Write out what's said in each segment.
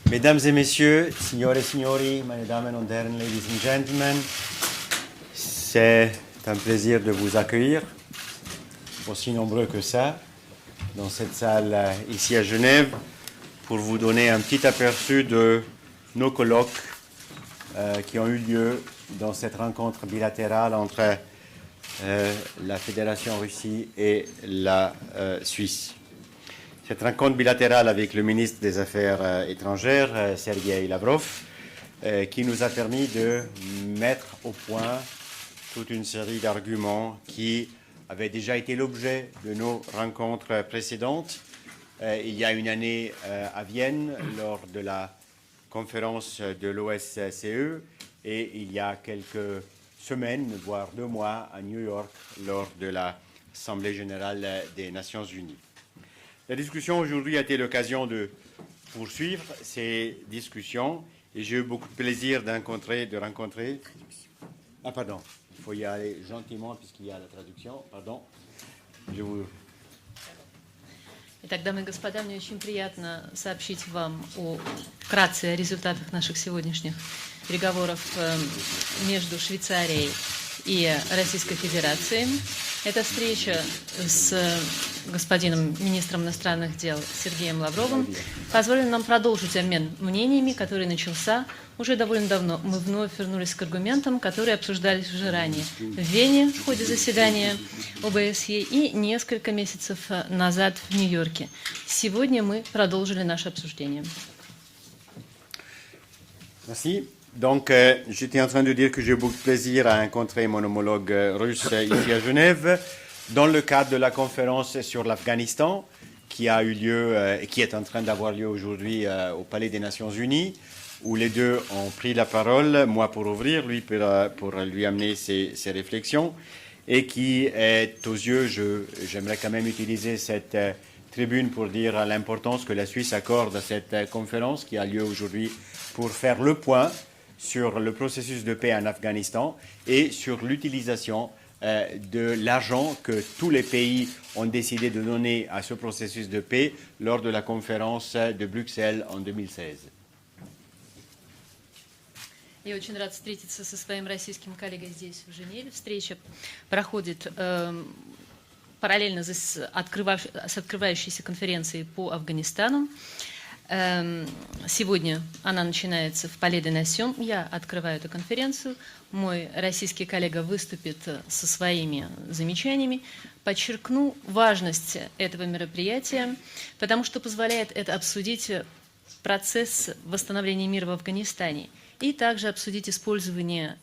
Mesdames et messieurs, signore et signori, meine Damen und Herren, ladies and gentlemen, c'est un plaisir de vous accueillir, aussi nombreux que ça, dans cette salle ici à Genève, pour vous donner un petit aperçu de nos colloques qui ont eu lieu dans cette rencontre bilatérale entre la Fédération Russie et la Suisse. Cette rencontre bilatérale avec le ministre des Affaires étrangères, Sergei Lavrov, qui nous a permis de mettre au point toute une série d'arguments qui avaient déjà été l'objet de nos rencontres précédentes. Il y a une année à Vienne, lors de la conférence de l'OSCE, et il y a quelques semaines, voire 2 mois, à New York, lors de l'Assemblée générale des Nations unies. La discussion aujourd'hui a été l'occasion de poursuivre ces discussions et j'ai eu beaucoup de plaisir de rencontrer... Ah pardon, il faut y aller gentiment puisqu'il y a la traduction. Pardon, je vous... Итак, дамы и господа, мне очень приятно сообщить вам вкратце о результатах наших сегодняшних переговоров между Швейцарией и Российской Федерацией. Эта встреча с господином министром иностранных дел Сергеем Лавровым позволила нам продолжить обмен мнениями, который начался уже довольно давно. Мы вновь вернулись к аргументам, которые обсуждались уже ранее в Вене в ходе заседания ОБСЕ и несколько месяцев назад в Нью-Йорке. Сегодня мы продолжили наше обсуждение. Merci. Donc, j'étais en train de dire que j'ai beaucoup de plaisir à rencontrer mon homologue russe ici à Genève dans le cadre de la conférence sur l'Afghanistan qui a eu lieu et qui est en train d'avoir lieu aujourd'hui au Palais des Nations Unies, où les deux ont pris la parole, moi pour ouvrir, lui pour lui amener ses réflexions, et qui est aux yeux, j'aimerais quand même utiliser cette tribune pour dire l'importance que la Suisse accorde à cette conférence qui a lieu aujourd'hui pour faire le point sur le processus de paix en Afghanistan et sur l'utilisation de l'argent que tous les pays ont décidé de donner à ce processus de paix lors de la conférence de Bruxelles en 2016. Я очень рад встретиться со своим российским коллегой здесь, в Женеве. Встреча проходит параллельно с открывающейся конференцией по Афганистану. Сегодня она начинается в Palais des Nations. Я открываю эту конференцию. Мой российский коллега выступит со своими замечаниями. Подчеркну важность этого мероприятия, потому что позволяет это обсудить процесс восстановления мира в Афганистане и также обсудить использование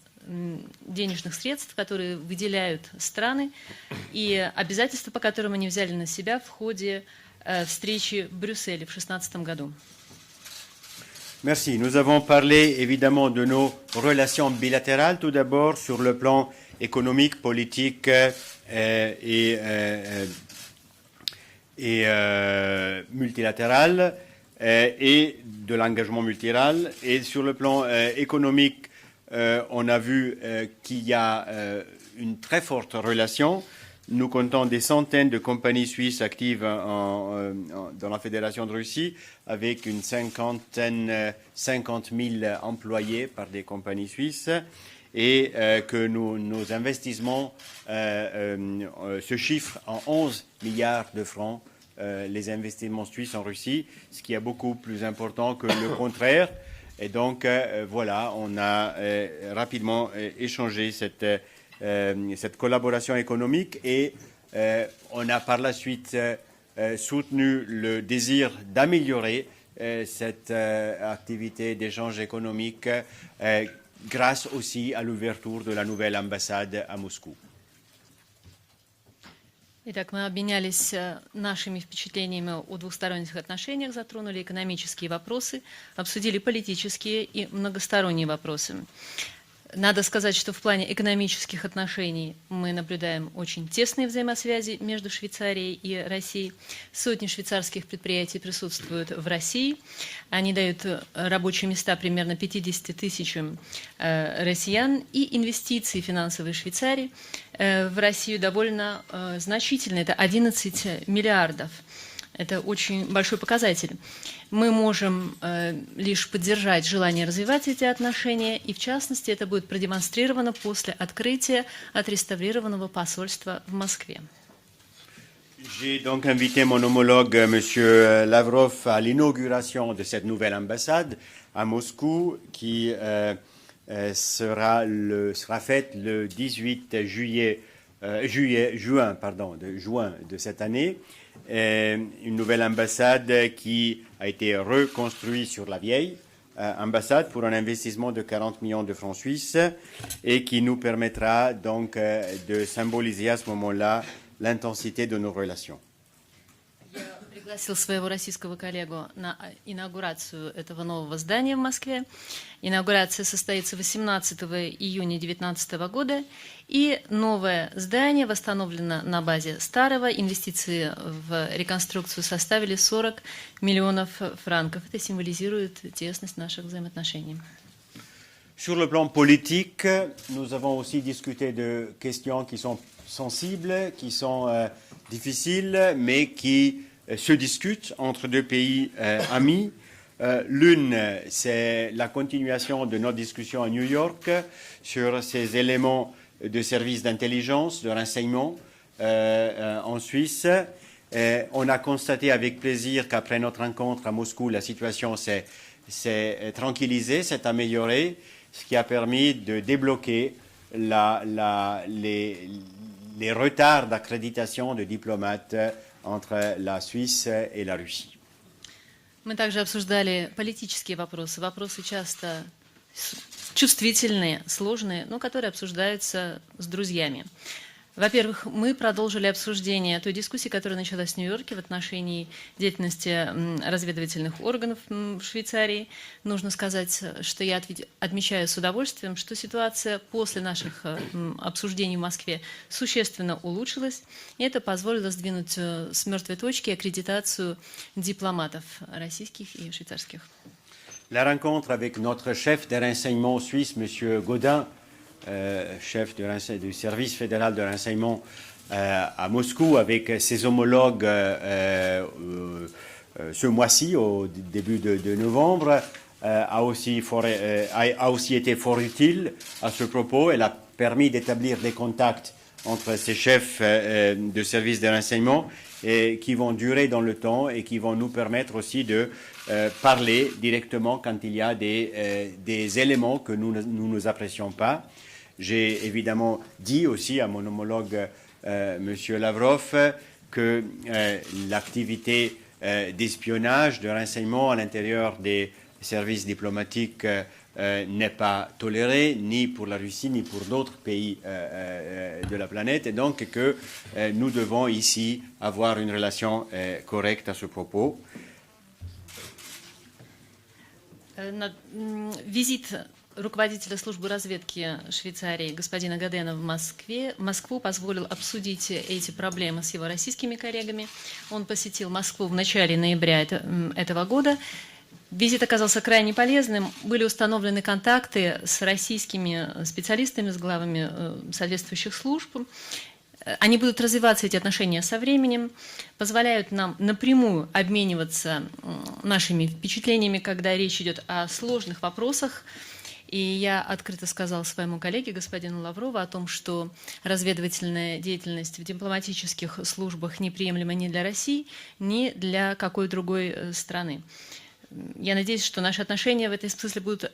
денежных средств, которые выделяют страны, и обязательства, по которым они взяли на себя в ходе встречи в Брюсселе в 2016 году. Merci. Nous avons parlé évidemment de nos relations bilatérales, tout d'abord sur le plan économique, politique et multilatéral et de l'engagement multilatéral. Et sur le plan économique, on a vu qu'il y a une très forte relation. Nous comptons des centaines de compagnies suisses actives dans la Fédération de Russie, avec une 50 000 employés par des compagnies suisses, et que nos investissements se chiffrent en 11 milliards de francs, les investissements suisses en Russie, ce qui est beaucoup plus important que le contraire. Et donc, voilà, on a rapidement échangé cette collaboration économique et on a par la suite soutenu le désir d'améliorer cette activité d'échange économique grâce aussi à l'ouverture de la nouvelle ambassade à Moscou. Итак, мы обменялись нашими впечатлениями о двусторонних отношениях, затронули экономические вопросы, обсудили политические и многосторонние вопросы. Надо сказать, что в плане экономических отношений мы наблюдаем очень тесные взаимосвязи между Швейцарией и Россией. Сотни швейцарских предприятий присутствуют в России. Они дают рабочие места примерно 50 тысячам россиян. И инвестиции финансовые Швейцарии в Россию довольно значительны. Это 11 миллиардов Это очень большой показатель. Мы можем лишь поддержать желание развивать эти отношения, и в частности это будет продемонстрировано после открытия отреставрированного посольства в Москве. J'ai donc invité mon homologue, M. Lavrov, à l'inauguration de cette nouvelle ambassade à Moscou qui sera faite le 18 juin de cette année. Une nouvelle ambassade qui a été reconstruite sur la vieille ambassade pour un investissement de 40 millions de francs suisses et qui nous permettra donc de symboliser à ce moment-là l'intensité de nos relations. Я пригласил своего российского коллегу на инаугурацию этого нового здания в Москве. Инаугурация состоится 18 июня 2019 года, и новое здание восстановлено на базе старого. Инвестиции в реконструкцию составили 40 миллионов франков. Это символизирует тесность наших взаимоотношений. Sur le plan politique, nous avons aussi discuté de questions qui sont sensibles, qui sont difficiles, mais qui se discutent entre deux pays amis. L'une, c'est la continuation de notre discussion à New York sur ces éléments de services d'intelligence, de renseignement en Suisse. On a constaté avec plaisir qu'après notre rencontre à Moscou, la situation s'est tranquillisée, s'est améliorée, ce qui a permis de débloquer les retards d'accréditation de diplomates entre la Suisse et la Russie. Мы также обсуждали политические вопросы, вопросы часто чувствительные, сложные, но которые обсуждаются с друзьями. Во-первых, мы продолжили обсуждение той дискуссии, которая началась в Нью-Йорке в отношении деятельности разведывательных органов в Швейцарии. Нужно сказать, что я отмечаю с удовольствием, что ситуация после наших обсуждений в Москве существенно улучшилась, и это позволило сдвинуть с мертвой точки аккредитацию дипломатов российских и швейцарских. La rencontre avec notre chef des renseignements suisse, M. Gaudin, chef du service fédéral de renseignement à Moscou, avec ses homologues ce mois-ci, au début de novembre, a aussi été fort utile à ce propos. Elle a permis d'établir des contacts entre ces chefs de service de renseignement et qui vont durer dans le temps et qui vont nous permettre aussi de parler directement quand il y a des éléments que nous apprécions pas. J'ai évidemment dit aussi à mon homologue M. Lavrov que l'activité d'espionnage, de renseignement à l'intérieur des services diplomatiques n'est pas tolérée, ni pour la Russie, ni pour d'autres pays de la planète, et donc que nous devons ici avoir une relation correcte à ce propos. Визит руководителя службы разведки Швейцарии господина Гадена в Москву позволил обсудить эти проблемы с его российскими коллегами. Он посетил Москву в начале ноября этого года. Визит оказался крайне полезным. Были установлены контакты с российскими специалистами, с главами соответствующих служб. Они будут развиваться, эти отношения, со временем, позволяют нам напрямую обмениваться нашими впечатлениями, когда речь идет о сложных вопросах. И я открыто сказал своему коллеге, господину Лаврову, о том, что разведывательная деятельность в дипломатических службах неприемлема ни для России, ни для какой другой страны. Я надеюсь, что наши отношения в этой смысле будут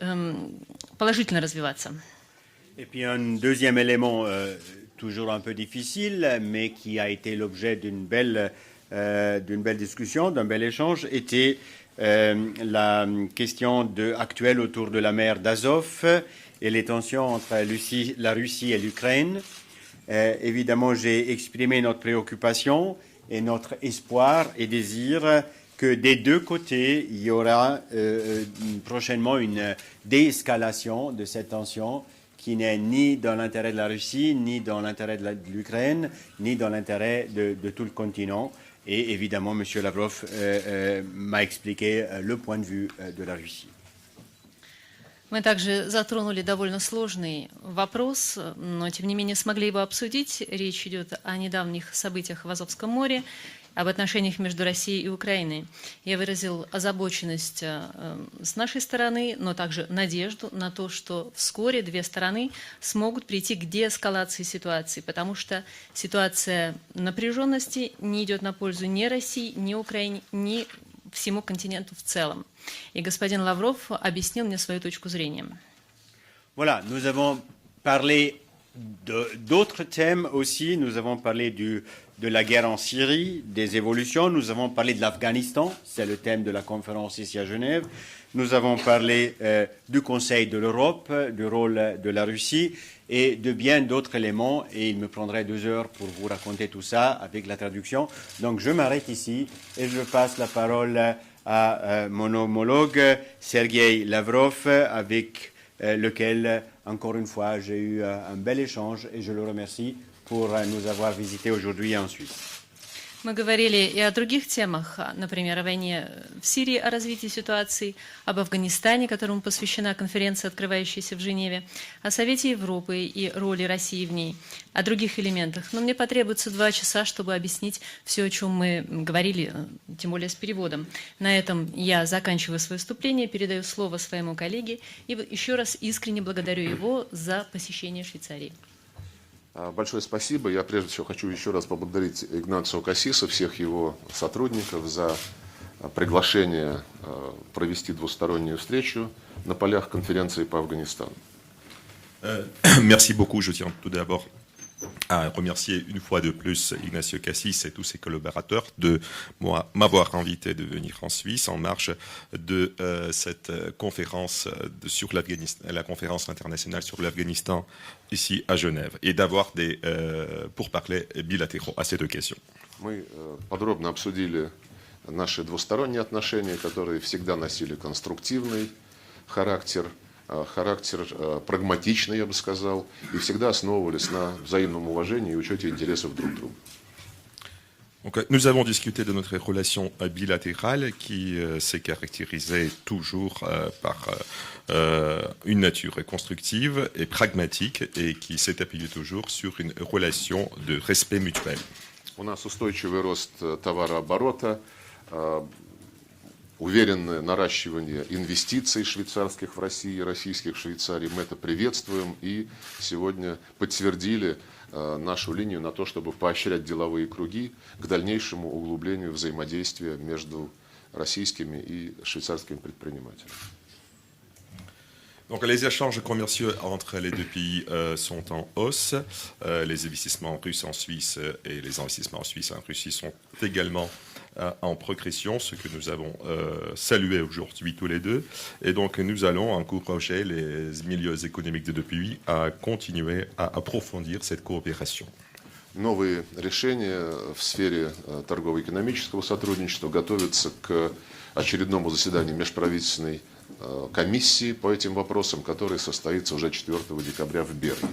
положительно развиваться. Et puis un deuxième élément toujours un peu difficile, mais qui a été l'objet d'une belle discussion, d'un bel échange, était la question actuelle autour de la mer d'Azov et les tensions entre la Russie et l'Ukraine. Évidemment, j'ai exprimé notre préoccupation et notre espoir et désir que des deux côtés, il y aura prochainement une déescalation de cette tension qui n'est ni dans l'intérêt de la Russie, ni dans l'intérêt de l'Ukraine, ni dans l'intérêt de tout le continent. Et évidemment, M. Lavrov m'a expliqué le point de vue de la Russie. Мы также затронули довольно сложный вопрос, но тем не менее смогли его обсудить. Речь идет о недавних событиях в Азовском море об отношениях между Россией и Украиной. Я выразил озабоченность с нашей стороны, но также надежду на то, что вскоре две стороны смогут прийти к деэскалации ситуации, потому что ситуация напряженности не идет на пользу ни России, ни Украине, ни всему континенту в целом. И господин Лавров объяснил мне свою точку зрения. Voilà, nous avons parlé d'autres thèmes aussi. Nous avons parlé de la guerre en Syrie, des évolutions. Nous avons parlé de l'Afghanistan, c'est le thème de la conférence ici à Genève. Nous avons parlé du Conseil de l'Europe, du rôle de la Russie et de bien d'autres éléments. Et il me prendrait 2 heures pour vous raconter tout ça avec la traduction. Donc je m'arrête ici et je passe la parole à mon homologue Sergei Lavrov, avec lequel, encore une fois, j'ai eu un bel échange et je le remercie pour nous avoir visités aujourd'hui en Suisse. Мы говорили и о других темах, например, о войне в Сирии, о развитии ситуации, об Афганистане, которому посвящена конференция, открывающаяся в Женеве, о Совете Европы и роли России в ней, о других элементах. Но мне потребуется 2 часа, чтобы объяснить все, о чем мы говорили, тем более с переводом. На этом я заканчиваю свое выступление, передаю слово своему коллеге и еще раз искренне благодарю его за посещение Швейцарии. Большое спасибо. Я прежде всего хочу еще раз поблагодарить Игнацио Кассиса, всех его сотрудников за приглашение провести двустороннюю встречу на полях конференции по Афганистану. Merci beaucoup. Je tiens tout d'abord à remercier une fois de plus Ignacio Cassis et tous ses collaborateurs de m'avoir invité de venir en Suisse en marge de cette conférence sur l'Afghanistan, la conférence internationale sur l'Afghanistan ici à Genève, et d'avoir des pourparlers bilatéraux à cette occasion. Мы подробно обсудили наши двусторонние отношения, которые всегда носили конструктивный характер, прагматичный, я бы сказал, и всегда основывались на взаимном уважении и учете интересов друг друга. Donc, nous avons discuté de notre relation bilatérale qui s'est caractérisée toujours par une nature constructive et pragmatique et qui s'est appuyée toujours sur une relation de respect mutuel. У нас устойчивый рост товарооборота, уверенное наращивание инвестиций швейцарских в России, российских в Швейцарии. Мы это приветствуем и сегодня подтвердили нашу линию на то, чтобы поощрять деловые круги к дальнейшему углублению взаимодействия между российскими и швейцарскими предпринимателями. Donc, les échanges commerciaux entre les deux pays sont en hausse. Les investissements russes en Suisse et les investissements en Suisse en Russie sont également en progression, ce que nous avons salué aujourd'hui tous les deux. Et donc, nous allons encourager les milieux économiques des deux pays à continuer à approfondir cette coopération. Новые решения в сфере торгово-экономического сотрудничества готовятся к очередному заседанию межправительственной комиссии по этим вопросам, которая состоится уже 4 декабря в Берне.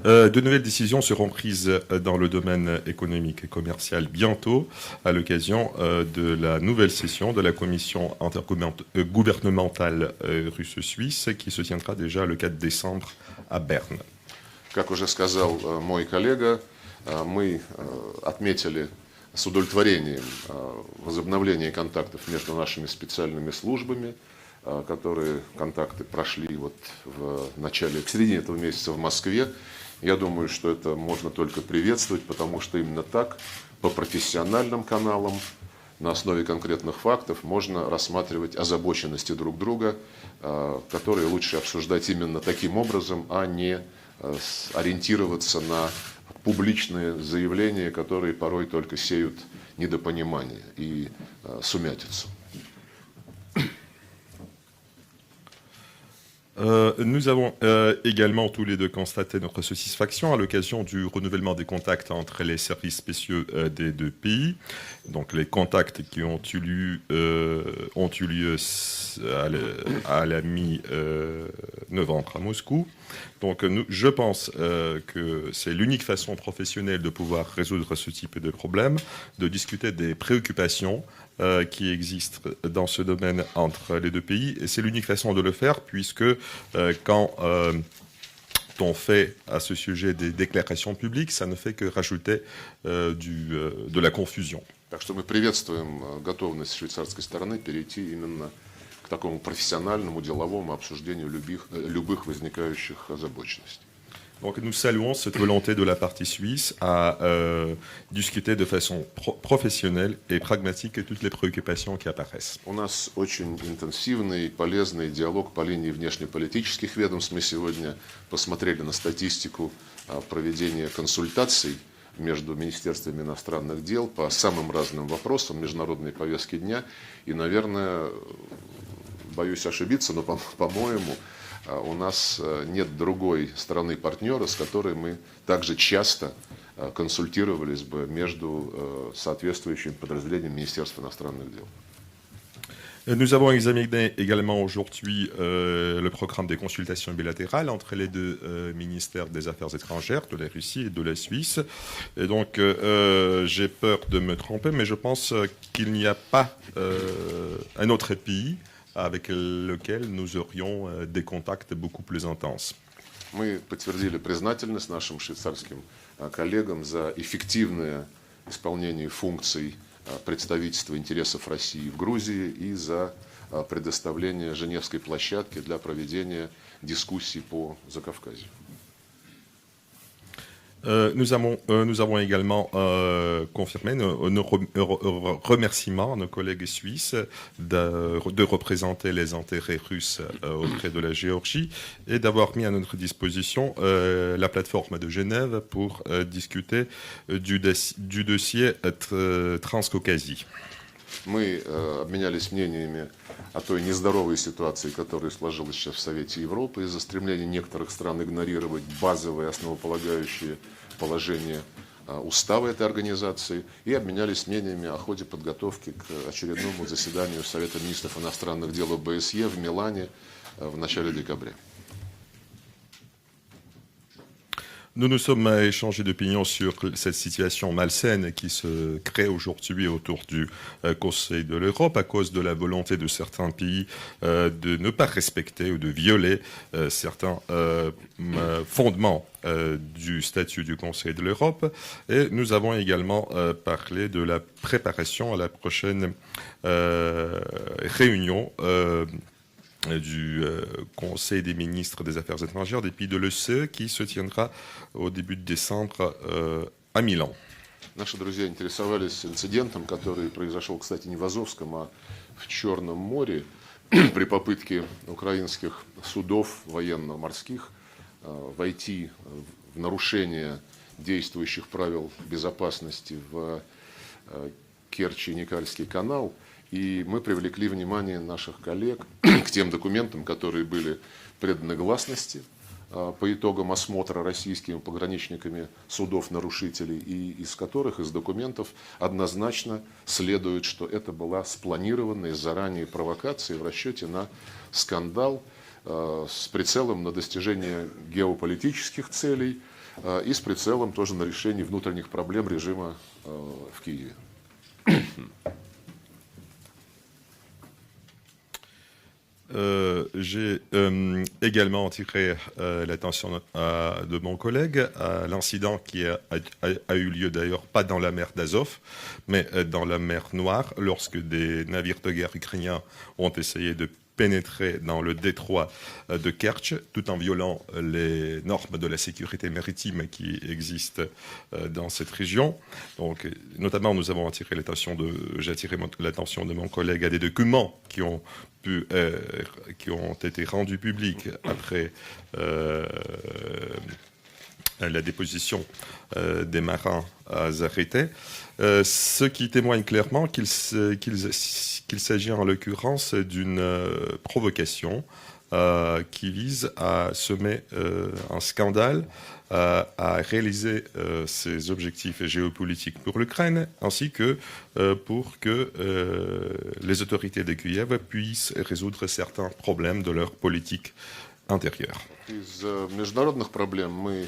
De nouvelles décisions seront prises dans le domaine économique et commercial bientôt, à l'occasion de la nouvelle session de la commission intergouvernementale russe-suisse qui se tiendra déjà le 4 décembre à Berne. Как уже сказал мой коллега, мы отметили с удовлетворением возобновление контактов между нашими специальными службами, которые контакты прошли вот в середине этого месяца в Москве. Я думаю, что это можно только приветствовать, потому что именно так, по профессиональным каналам, на основе конкретных фактов, можно рассматривать озабоченности друг друга, которые лучше обсуждать именно таким образом, а не ориентироваться на публичные заявления, которые порой только сеют недопонимание и сумятицу. Nous avons également tous les deux constaté notre satisfaction à l'occasion du renouvellement des contacts entre les services spéciaux des deux pays. Donc les contacts qui ont eu lieu à la mi-novembre à Moscou. Donc je pense que c'est l'unique façon professionnelle de pouvoir résoudre ce type de problème, de discuter des préoccupations qui existent dans ce domaine entre les deux pays. Et c'est l'unique façon de le faire puisque quand on fait à ce sujet des déclarations publiques, ça ne fait que rajouter de la confusion. Так что мы приветствуем готовность швейцарской стороны перейти именно к такому профессиональному, деловому обсуждению любых возникающих озабоченностей. Donc nous saluons cette volonté de la partie suisse à discuter de façon professionnelle et pragmatique toutes les préoccupations qui apparaissent. У нас очень интенсивный, полезный диалог по линии внешнеполитических ведомств. Мы сегодня посмотрели на статистику проведения консультаций между Министерствами иностранных дел по самым разным вопросам международной повестки дня. И, наверное, боюсь ошибиться, но, по-моему, у нас нет другой стороны-партнера, с которой мы также часто консультировались бы между соответствующим подразделением Министерства иностранных дел. Nous avons examiné également aujourd'hui le programme des consultations bilatérales entre les deux ministères des Affaires étrangères de la Russie et de la Suisse. Et donc, j'ai peur de me tromper, mais je pense qu'il n'y a pas un autre pays avec lequel nous aurions des contacts beaucoup plus intenses. Мы подтвердили признательность нашим швейцарским коллегам за эффективное исполнение функций представительства интересов России в Грузии и за предоставление Женевской площадки для проведения дискуссий по Закавказью. Nous avons également confirmé nos remerciements à nos collègues suisses de représenter les intérêts russes auprès de la Géorgie et d'avoir mis à notre disposition la plateforme de Genève pour discuter du dossier Transcaucasie. Мы обменялись мнениями о той нездоровой ситуации, которая сложилась сейчас в Совете Европы из-за стремления некоторых стран игнорировать базовые основополагающие положения устава этой организации, и обменялись мнениями о ходе подготовки к очередному заседанию Совета министров иностранных дел ОБСЕ в Милане в начале декабря. Nous nous sommes échangés d'opinions sur cette situation malsaine qui se crée aujourd'hui autour du Conseil de l'Europe à cause de la volonté de certains pays de ne pas respecter ou de violer certains fondements du statut du Conseil de l'Europe. Et nous avons également parlé de la préparation à la prochaine réunion du Conseil des ministres des Affaires étrangères des pays de l'OSCE qui se tiendra au début de décembre à Milan. Наши друзья интересовались инцидентом, который произошел, кстати, не в Азовском, а в Черном море при попытке украинских судов военно-морских войти в нарушение действующих правил безопасности в Керчь и Никальский канал. И мы привлекли внимание наших коллег к тем документам, которые были преданы гласности по итогам осмотра российскими пограничниками судов-нарушителей, и из которых, из документов, однозначно следует, что это была спланированная заранее провокация в расчете на скандал с прицелом на достижение геополитических целей и с прицелом тоже на решение внутренних проблем режима в Киеве. J'ai également attiré l'attention de mon collègue à l'incident qui a eu lieu d'ailleurs pas dans la mer d'Azov, mais dans la mer Noire, lorsque des navires de guerre ukrainiens ont essayé de pénétrer dans le détroit de Kerch, tout en violant les normes de la sécurité maritime qui existent dans cette région. Donc, notamment, j'ai attiré l'attention de mon collègue à des documents qui ont été rendus publics après la déposition des marins arrêtés, ce qui témoigne clairement qu'il s'agit en l'occurrence d'une provocation qui vise à semer un scandale, à réaliser ses objectifs géopolitiques pour l'Ukraine, ainsi que pour que les autorités de Kiev puissent résoudre certains problèmes de leur politique intérieure. Из международных проблем мы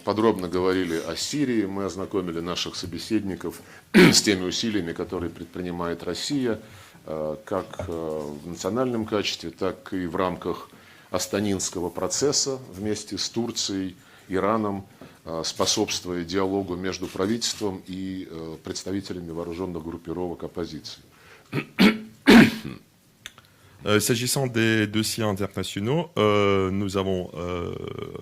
подробно говорили о Сирии, мы ознакомили наших собеседников с теми усилиями, которые предпринимает Россия, как в национальном качестве, так и в рамках астанинского процесса вместе с Турцией, Ираном, способствуя диалогу между правительством и представителями вооруженных группировок оппозиции. S'agissant des dossiers internationaux, nous avons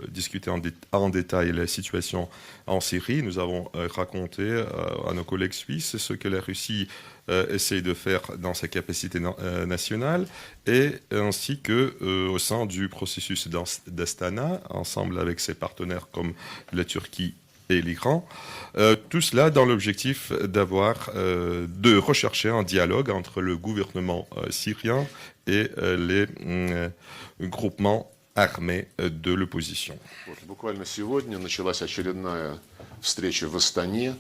discuté en détail la situation en Syrie. Nous avons raconté à nos collègues suisses ce que la Russie essaye de faire dans sa capacité nationale et ainsi que au sein du processus d'Astana, ensemble avec ses partenaires comme la Turquie et l'Iran, tout cela dans l'objectif de rechercher un dialogue entre le gouvernement syrien et les groupements armés de l'opposition. Буквально сегодня началась очередная встреча в Астане,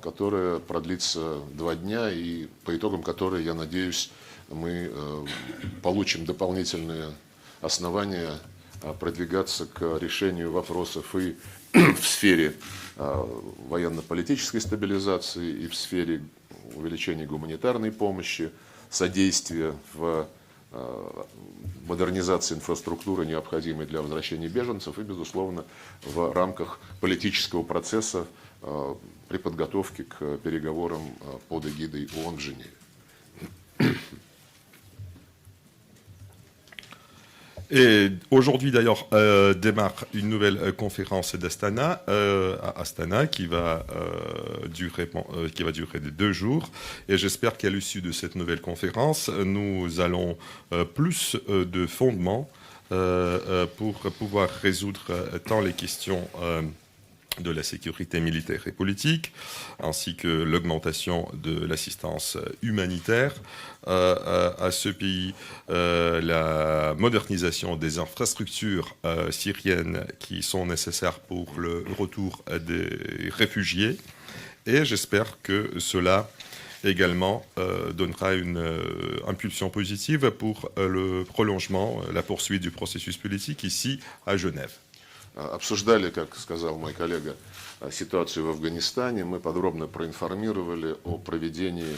которая продлится 2 дня, и по итогам которой, я надеюсь, мы получим дополнительные основания продвигаться к решению вопросов и в сфере военно-политической стабилизации, и в сфере увеличения гуманитарной помощи, содействия в модернизации инфраструктуры, необходимой для возвращения беженцев, и, безусловно, в рамках политического процесса при подготовке к переговорам под эгидой ООН в Женеве. Et aujourd'hui d'ailleurs démarre une nouvelle conférence d'Astana à Astana qui va durer 2 jours. Et j'espère qu'à l'issue de cette nouvelle conférence, nous allons plus de fondements pour pouvoir résoudre tant les questions de la sécurité militaire et politique, ainsi que l'augmentation de l'assistance humanitaire à ce pays, la modernisation des infrastructures syriennes qui sont nécessaires pour le retour des réfugiés. Et j'espère que cela également donnera une impulsion positive pour le prolongement, la poursuite du processus politique ici à Genève. Обсуждали, как сказал мой коллега, ситуацию в Афганистане. Мы подробно проинформировали о проведении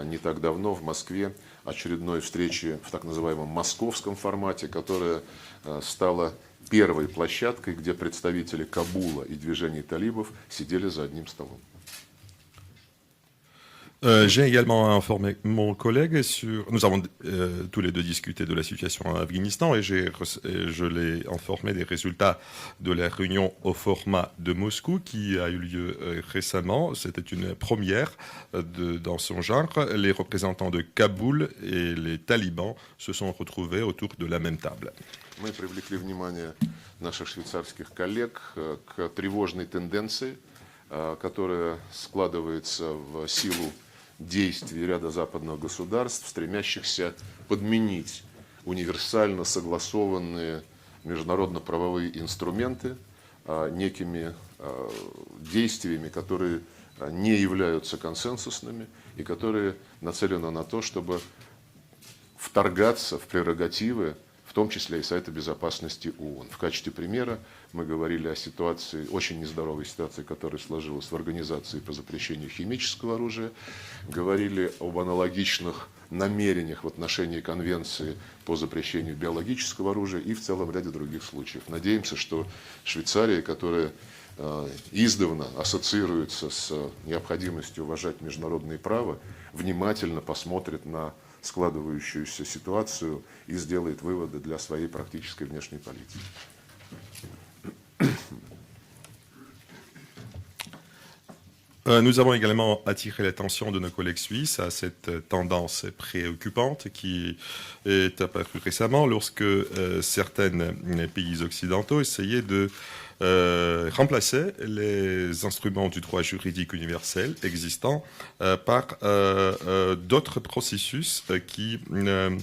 не так давно в Москве очередной встречи в так называемом московском формате, которая стала первой площадкой, где представители Кабула и движений талибов сидели за одним столом. J'ai également informé mon collègue Nous avons tous les deux discuté de la situation en Afghanistan et je l'ai informé des résultats de la réunion au format de Moscou qui a eu lieu récemment. C'était une première dans son genre. Les représentants de Kaboul et les talibans se sont retrouvés autour de la même table. Мы привлекли внимание наших швейцарских коллег к тревожной тенденции, которая складывается в силу действий ряда западных государств, стремящихся подменить универсально согласованные международно-правовые инструменты некими действиями, которые не являются консенсусными и которые нацелены на то, чтобы вторгаться в прерогативы, в том числе и Совета Безопасности ООН. В качестве примера мы говорили о ситуации, очень нездоровой ситуации, которая сложилась в Организации по запрещению химического оружия, говорили об аналогичных намерениях в отношении Конвенции по запрещению биологического оружия и в целом ряде других случаев. Надеемся, что Швейцария, которая издавна ассоциируется с необходимостью уважать международное право, внимательно посмотрит на складывающуюся ситуацию и сделает выводы для своей практической внешней политики. Nous avons également attiré l'attention de nos collègues suisses à cette tendance préoccupante qui est apparue récemment lorsque certains pays occidentaux essayaient de remplacer les instruments du droit juridique universel existants par d'autres processus qui ne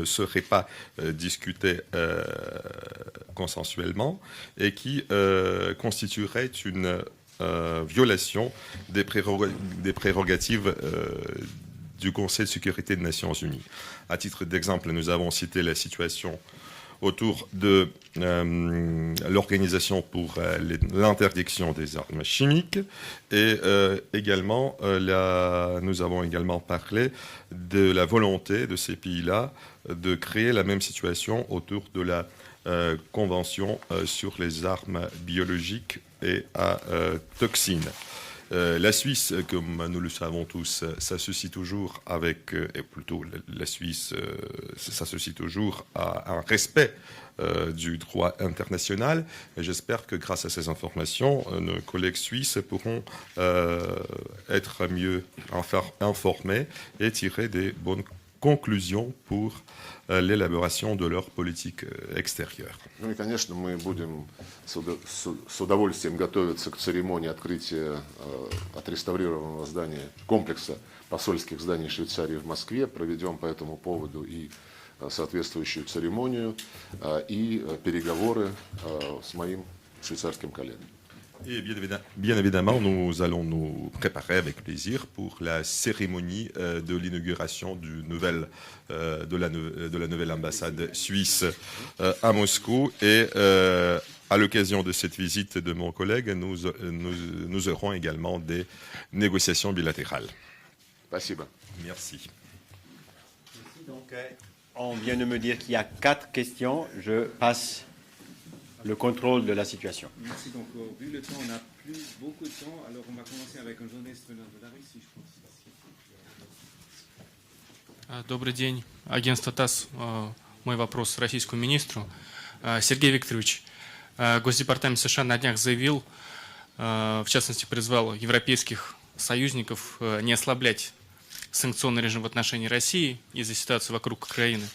seraient pas discutés consensuellement et qui constitueraient une violation des prérogatives du Conseil de sécurité des Nations Unies. À titre d'exemple, nous avons cité la situation autour de l'organisation pour l'interdiction des armes chimiques et également nous avons également parlé de la volonté de ces pays-là de créer la même situation autour de la convention sur les armes biologiques et à toxines. La Suisse, comme nous le savons tous, s'associe toujours avec, et plutôt la Suisse s'associe toujours à un respect du droit international. Et j'espère que grâce à ces informations, nos collègues suisses pourront être mieux informés et tirer des bonnes conclusions pour l'élaboration de leur politique extérieure. Ну и, конечно, мы будем с удовольствием готовиться к церемонии открытия отреставрированного здания, комплекса посольских зданий Швейцарии в Москве. Проведем по этому поводу и соответствующую церемонию, и переговоры с моим швейцарским коллегой. Et bien évidemment, nous allons nous préparer avec plaisir pour la cérémonie de l'inauguration de la nouvelle ambassade suisse à Moscou. Et à l'occasion de cette visite de mon collègue, nous aurons également des négociations bilatérales. Спасибо. Merci. Donc, on vient de me dire qu'il y a 4 questions. Je passe le contrôle de la situation. Merci. Donc, vu le temps, on n'a plus beaucoup de temps. Alors, on va commencer avec un journaliste venant de la Russie, je pense. Добрый день. Агентство ТАСС. Мой вопрос российскому министру. Сергей Викторович, Госдепартамент США на днях заявил, в частности, призвал европейских союзников не ослаблять санкционный режим в отношении России из-за ситуации вокруг Украины.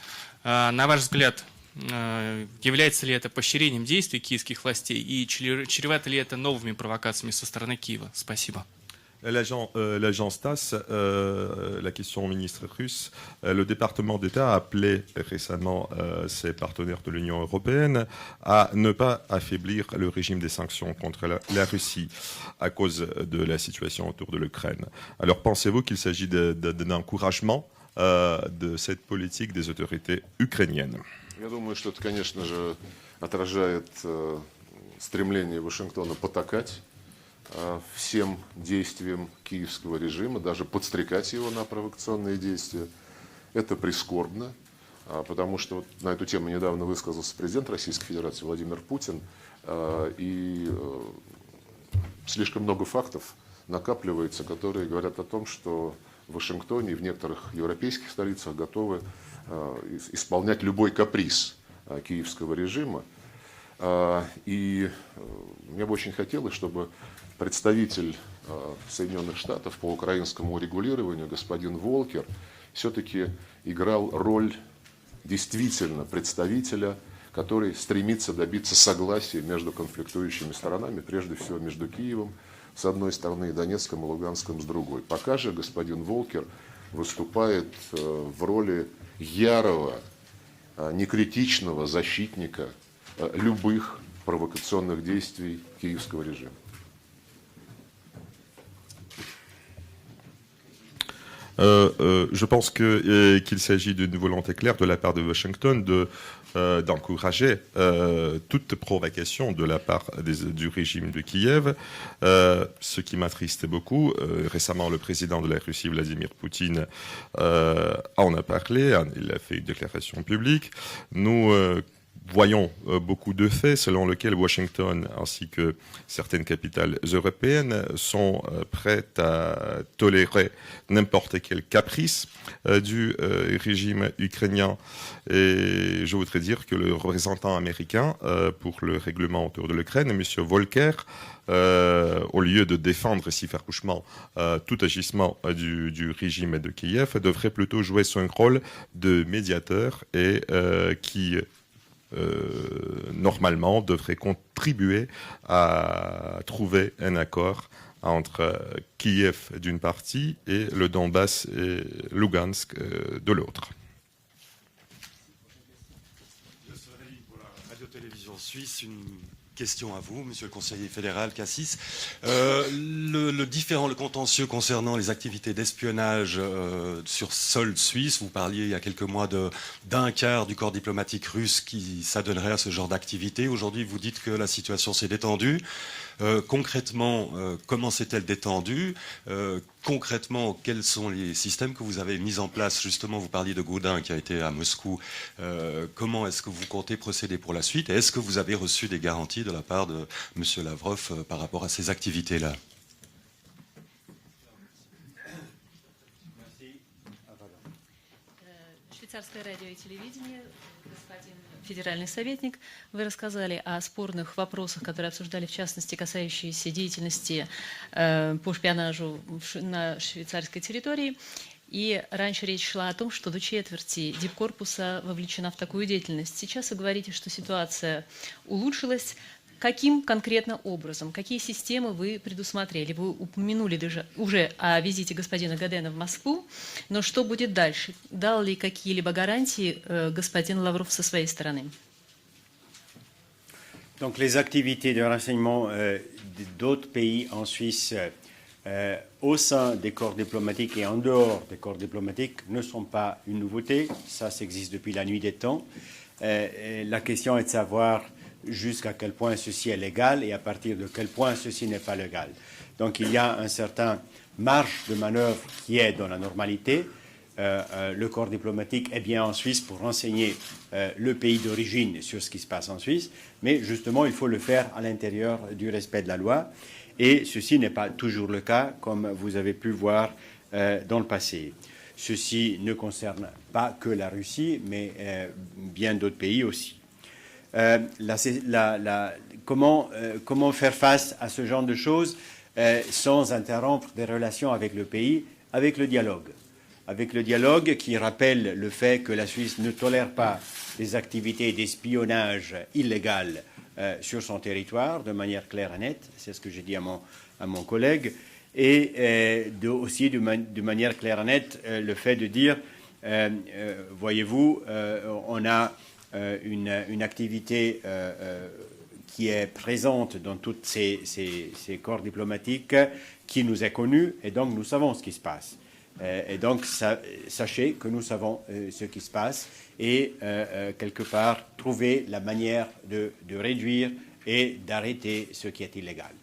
На ваш взгляд, является ли это поощрением действий киевских властей и чревато ли это новыми провокациями со стороны Киева? Спасибо. L'agence TASS, la question au ministre russe, le département d'État a appelé récemment ses partenaires de l'Union européenne à ne pas affaiblir le régime des sanctions contre la Russie à cause de la situation autour de l'Ukraine. Alors pensez-vous qu'il s'agit d'un encouragement de cette politique des autorités ukrainiennes? Я думаю, что это, конечно же, отражает стремление Вашингтона потакать всем действиям киевского режима, даже подстрекать его на провокационные действия. Это прискорбно, потому что вот на эту тему недавно высказался президент Российской Федерации Владимир Путин, и слишком много фактов накапливается, которые говорят о том, что в Вашингтоне и в некоторых европейских столицах готовы исполнять любой каприз киевского режима. И мне бы очень хотелось, чтобы представитель Соединенных Штатов по украинскому урегулированию, господин Волкер, все-таки играл роль действительно представителя, который стремится добиться согласия между конфликтующими сторонами, прежде всего между Киевом с одной стороны и Донецком и Луганском с другой. Пока же господин Волкер выступает в роли ярого, некритичного защитника любых провокационных действий киевского режима. Je pense qu'il s'agit d'une volonté claire de la part de Washington d'encourager toute provocation de la part du régime de Kiev, ce qui m'attriste beaucoup. Récemment, le président de la Russie, Vladimir Poutine, en a parlé, il a fait une déclaration publique. Nous voyons beaucoup de faits selon lesquels Washington ainsi que certaines capitales européennes sont prêtes à tolérer n'importe quel caprice du régime ukrainien. Et je voudrais dire que le représentant américain pour le règlement autour de l'Ukraine, M. Volker, au lieu de défendre si farouchement tout agissement du régime de Kiev, devrait plutôt jouer son rôle de médiateur et qui normalement devrait contribuer à trouver un accord entre Kiev d'une partie et le Donbass et Lugansk de l'autre. Je serai pour la radio-télévision suisse Question à vous, monsieur le conseiller fédéral Cassis. Le contentieux concernant les activités d'espionnage sur sol suisse, vous parliez il y a quelques mois d'un quart du corps diplomatique russe qui s'adonnerait à ce genre d'activité. Aujourd'hui, vous dites que la situation s'est détendue. Concrètement, comment s'est-elle détendue? Concrètement, quels sont les systèmes que vous avez mis en place? Justement, vous parliez de Gaudin qui a été à Moscou. Comment est-ce que vous comptez procéder pour la suite? Et est-ce que vous avez reçu des garanties de la part de M. Lavrov par rapport à ces activités-là? Швейцарское радио и телевидение, господин федеральный советник, вы рассказали о спорных вопросах, которые обсуждали, в частности, касающиеся деятельности по шпионажу на швейцарской территории. И раньше речь шла о том, что до четверти дипкорпуса вовлечена в такую деятельность. Сейчас вы говорите, что ситуация улучшилась. Каким конкретно образом, какие системы вы предусмотрели? Вы упомянули уже о визите господина Гадена в Москву, но что будет дальше? Дал ли какие-либо гарантии господин Лавров со своей стороны? Donc les activités de renseignement d'autres pays en Suisse au sein des corps diplomatiques et en dehors des corps diplomatiques ne sont pas une nouveauté. Ça existe depuis la nuit des temps. La question est de savoir jusqu'à quel point ceci est légal et à partir de quel point ceci n'est pas légal. Donc il y a un certain marge de manœuvre qui est dans la normalité. Le corps diplomatique est bien en Suisse pour renseigner le pays d'origine sur ce qui se passe en Suisse, mais justement il faut le faire à l'intérieur du respect de la loi et ceci n'est pas toujours le cas comme vous avez pu voir dans le passé. Ceci ne concerne pas que la Russie mais bien d'autres pays aussi. Comment faire face à ce genre de choses sans interrompre des relations avec le pays, avec le dialogue. Avec le dialogue qui rappelle le fait que la Suisse ne tolère pas des activités d'espionnage illégales sur son territoire de manière claire et nette, c'est ce que j'ai dit à mon collègue, et aussi de manière claire et nette le fait de dire, voyez-vous, on a une activité qui est présente dans tous ces corps diplomatiques qui nous est connue et donc nous savons ce qui se passe. Et donc sachez que nous savons ce qui se passe et quelque part trouver la manière de réduire et d'arrêter ce qui est illégal.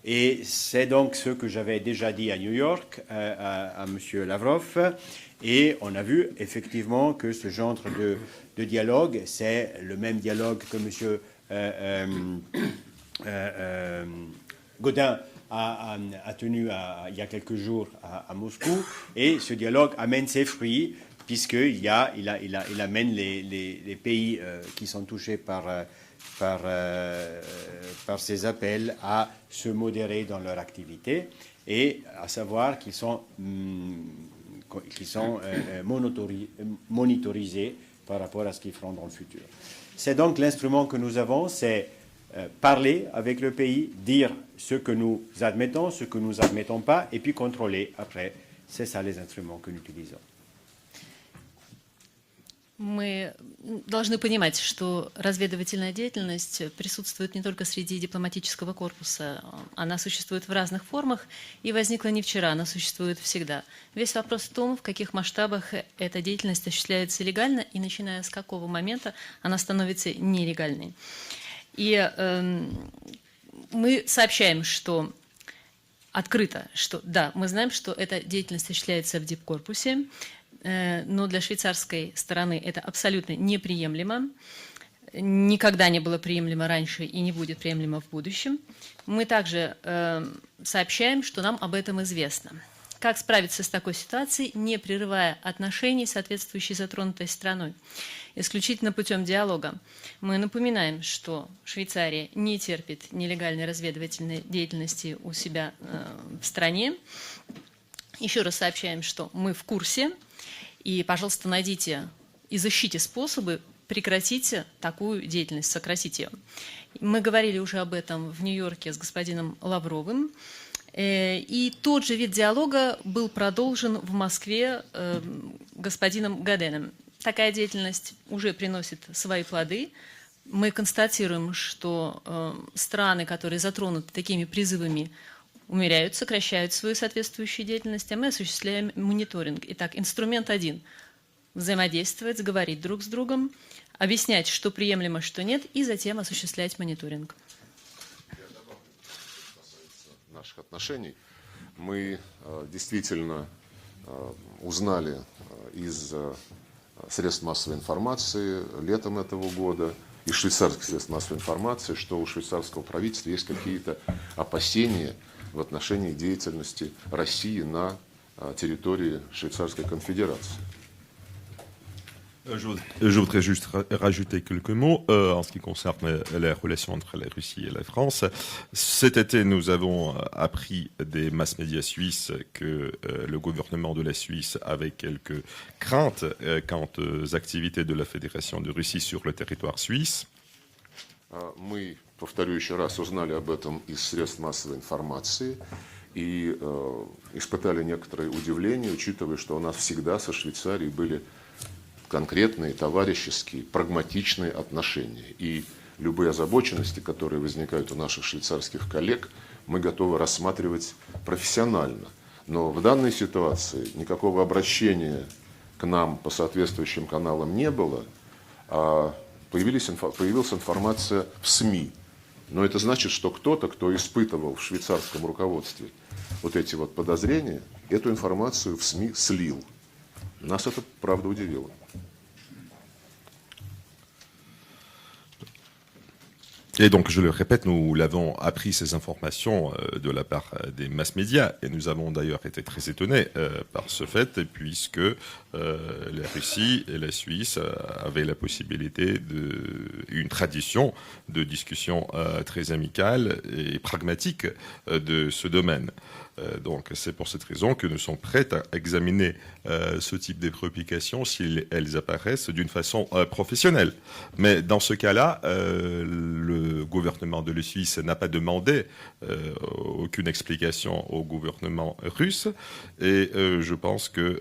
Et c'est donc ce que j'avais déjà dit à New York à M. Lavrov. Et on a vu effectivement que ce genre de dialogue, c'est le même dialogue que M. Gaudin a tenu il y a quelques jours à Moscou. Et ce dialogue amène ses fruits puisqu'il amène les pays qui sont touchés par ces appels à se modérer dans leur activité et à savoir qu'ils sont monitorisés par rapport à ce qu'ils feront dans le futur. C'est donc l'instrument que nous avons, c'est parler avec le pays, dire ce que nous admettons, ce que nous n'admettons pas, et puis contrôler après. C'est ça les instruments que nous utilisons. Мы должны понимать, что разведывательная деятельность присутствует не только среди дипломатического корпуса, она существует в разных формах и возникла не вчера, она существует всегда. Весь вопрос в том, в каких масштабах эта деятельность осуществляется легально и начиная с какого момента она становится нелегальной. И мы сообщаем, что открыто, что да, мы знаем, что эта деятельность осуществляется в дипкорпусе, но для швейцарской стороны это абсолютно неприемлемо, никогда не было приемлемо раньше и не будет приемлемо в будущем. Мы также сообщаем, что нам об этом известно. Как справиться с такой ситуацией, не прерывая отношений с соответствующей затронутой страной? Исключительно путем диалога. Мы напоминаем, что Швейцария не терпит нелегальной разведывательной деятельности у себя в стране. Еще раз сообщаем, что мы в курсе. И, пожалуйста, найдите, изыщите способы прекратить такую деятельность, сократить ее. Мы говорили уже об этом в Нью-Йорке с господином Лавровым. И тот же вид диалога был продолжен в Москве господином Гаденом. Такая деятельность уже приносит свои плоды. мы констатируем, что страны, которые затронуты такими призывами, умеряют, сокращают свою соответствующую деятельность, а мы осуществляем мониторинг. Итак, инструмент один – взаимодействовать, говорить друг с другом, объяснять, что приемлемо, что нет, и затем осуществлять мониторинг. Наших отношений мы действительно узнали из средств массовой информации летом этого года, из швейцарских средств массовой информации, что у швейцарского правительства есть какие-то опасения в отношении деятельности России на территории Швейцарской конфедерации. Je voudrais juste rajouter quelques mots en ce qui concerne la relation entre la Russie et la France. Cet été, nous avons appris des mass médias suisses que le gouvernement de la Suisse avait quelques craintes quant aux activités de la Fédération de Russie sur le territoire suisse. Мы, повторю еще раз, узнали об этом из средств массовой информации и испытали некоторое удивление, учитывая, что у нас всегда со Швейцарией были конкретные, товарищеские, прагматичные отношения. И любые озабоченности, которые возникают у наших швейцарских коллег, мы готовы рассматривать профессионально. Но в данной ситуации никакого обращения к нам по соответствующим каналам не было, а появилась информация в СМИ. Но это значит, что кто-то, кто испытывал в швейцарском руководстве вот эти вот подозрения, эту информацию в СМИ слил. Нас это, правда, удивило. Et donc, je le répète, nous l'avons appris ces informations de la part des mass médias et nous avons d'ailleurs été très étonnés par ce fait, puisque la Russie et la Suisse avaient la possibilité une tradition de discussion très amicale et pragmatique de ce domaine. Donc c'est pour cette raison que nous sommes prêts à examiner ce type de préoccupations si elles apparaissent d'une façon professionnelle. Mais dans ce cas-là, le gouvernement de la Suisse n'a pas demandé aucune explication au gouvernement russe et je pense que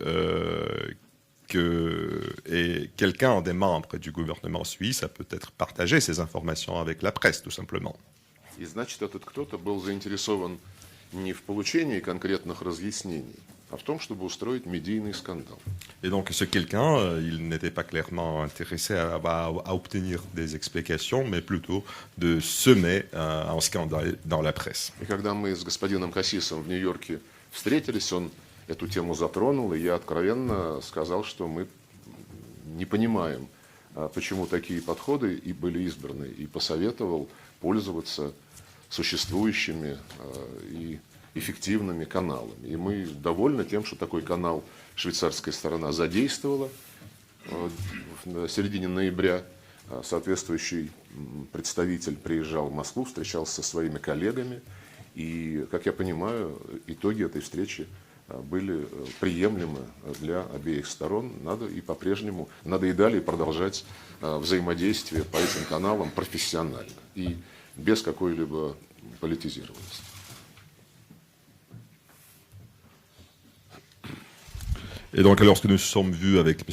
quelqu'un des membres du gouvernement suisse a peut-être partagé ces informations avec la presse, tout simplement. И значит, этот кто-то был заинтересован не в получении конкретных разъяснений, а в том, чтобы устроить медийный скандал. Et donc, ce quelqu'un, il n'était pas clairement intéressé à obtenir des explications, mais plutôt de semer un scandale dans la presse. И когда мы с господином Кассисом в Нью-Йорке встретились, он эту тему затронул, и я откровенно сказал, что мы не понимаем, почему такие подходы и были избраны, и посоветовал пользоваться существующими и эффективными каналами. И мы довольны тем, что такой канал швейцарская сторона задействовала. В середине ноября соответствующий представитель приезжал в Москву, встречался со своими коллегами. И, как я понимаю, итоги этой встречи были приемлемы для обеих сторон. Надо и по-прежнему, надо и далее продолжать взаимодействие по этим каналам профессионально и без какой-либо политизированности. Et donc, lorsque nous sommes vus avec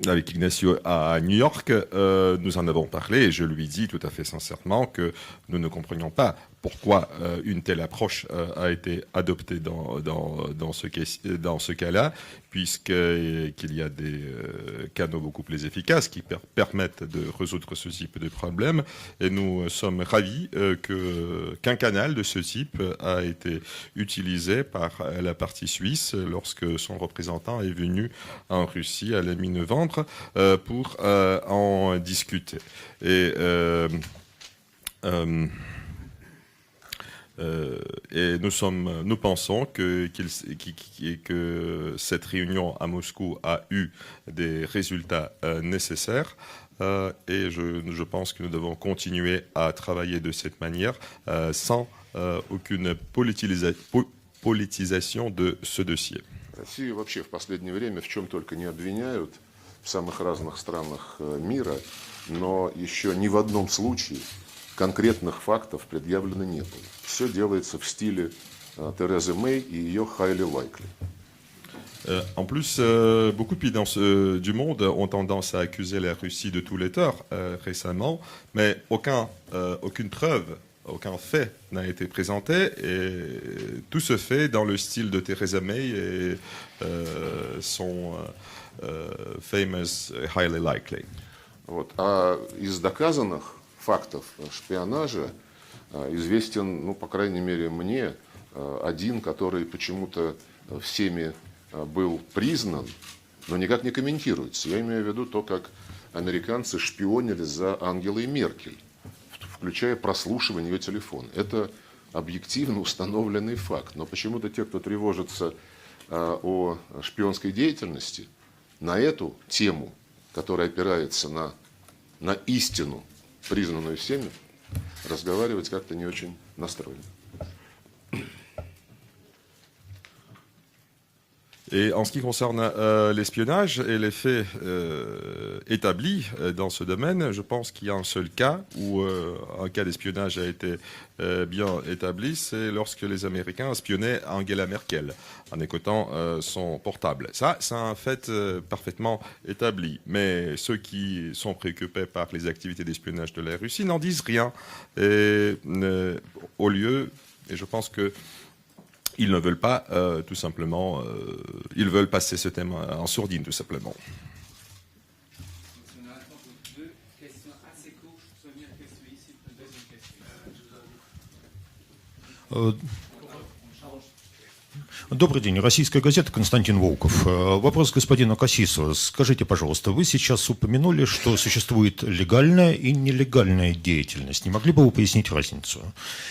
avec Ignacio à New York, nous en avons parlé et je lui dis tout à fait sincèrement que nous ne comprenions pas pourquoi une telle approche a été adoptée dans ce cas-là, puisqu'il y a des canaux beaucoup plus efficaces qui permettent de résoudre ce type de problème. Et nous sommes ravis qu'un canal de ce type a été utilisé par la partie suisse lorsque son représentant est venu en Russie à la mi-novembre pour en discuter. Et nous pensons que cette réunion à Moscou a eu des résultats nécessaires et je pense que nous devons continuer à travailler de cette manière sans aucune politisation de ce dossier. Россию вообще в последнее время в чем только не обвиняют в самых разных странах мира, но еще ни в одном случае конкретных фактов предъявлено не было. Все делается в стиле Терезы Мэй и ее highly likely. En plus, beaucoup de pays du monde ont tendance à accuser la Russie de tous les torts récemment, mais aucune preuve, aucun fait n'a été présenté, et tout se fait dans le style de Theresa May et son famous highly likely. Вот. А из доказанных фактов шпионажа известен, ну, по крайней мере, мне, один, который почему-то всеми был признан, но никак не комментируется. Я имею в виду то, как американцы шпионили за Ангелой Меркель, включая прослушивание ее телефона. Это объективно установленный факт. Но почему-то те, кто тревожится о шпионской деятельности, на эту тему, которая опирается на истину, признанную всеми, разговаривать как-то не очень настроено. Et en ce qui concerne l'espionnage et les faits établis dans ce domaine, je pense qu'il y a un seul cas où un cas d'espionnage a été bien établi, c'est lorsque les Américains espionnaient Angela Merkel en écoutant son portable. Ça, c'est un fait parfaitement établi. Mais ceux qui sont préoccupés par les activités d'espionnage de la Russie n'en disent rien. Et, au lieu, et je pense que ils ne veulent pas, tout simplement, ils veulent passer ce thème en sourdine, tout simplement. On a le temps pour deux questions assez courtes. Première question ici, deuxième question. Добрый день. Российская газета «Константин Волков». Вопрос господину Кассису. Скажите, пожалуйста, вы сейчас упомянули, что существует легальная и нелегальная деятельность. Не могли бы вы пояснить разницу?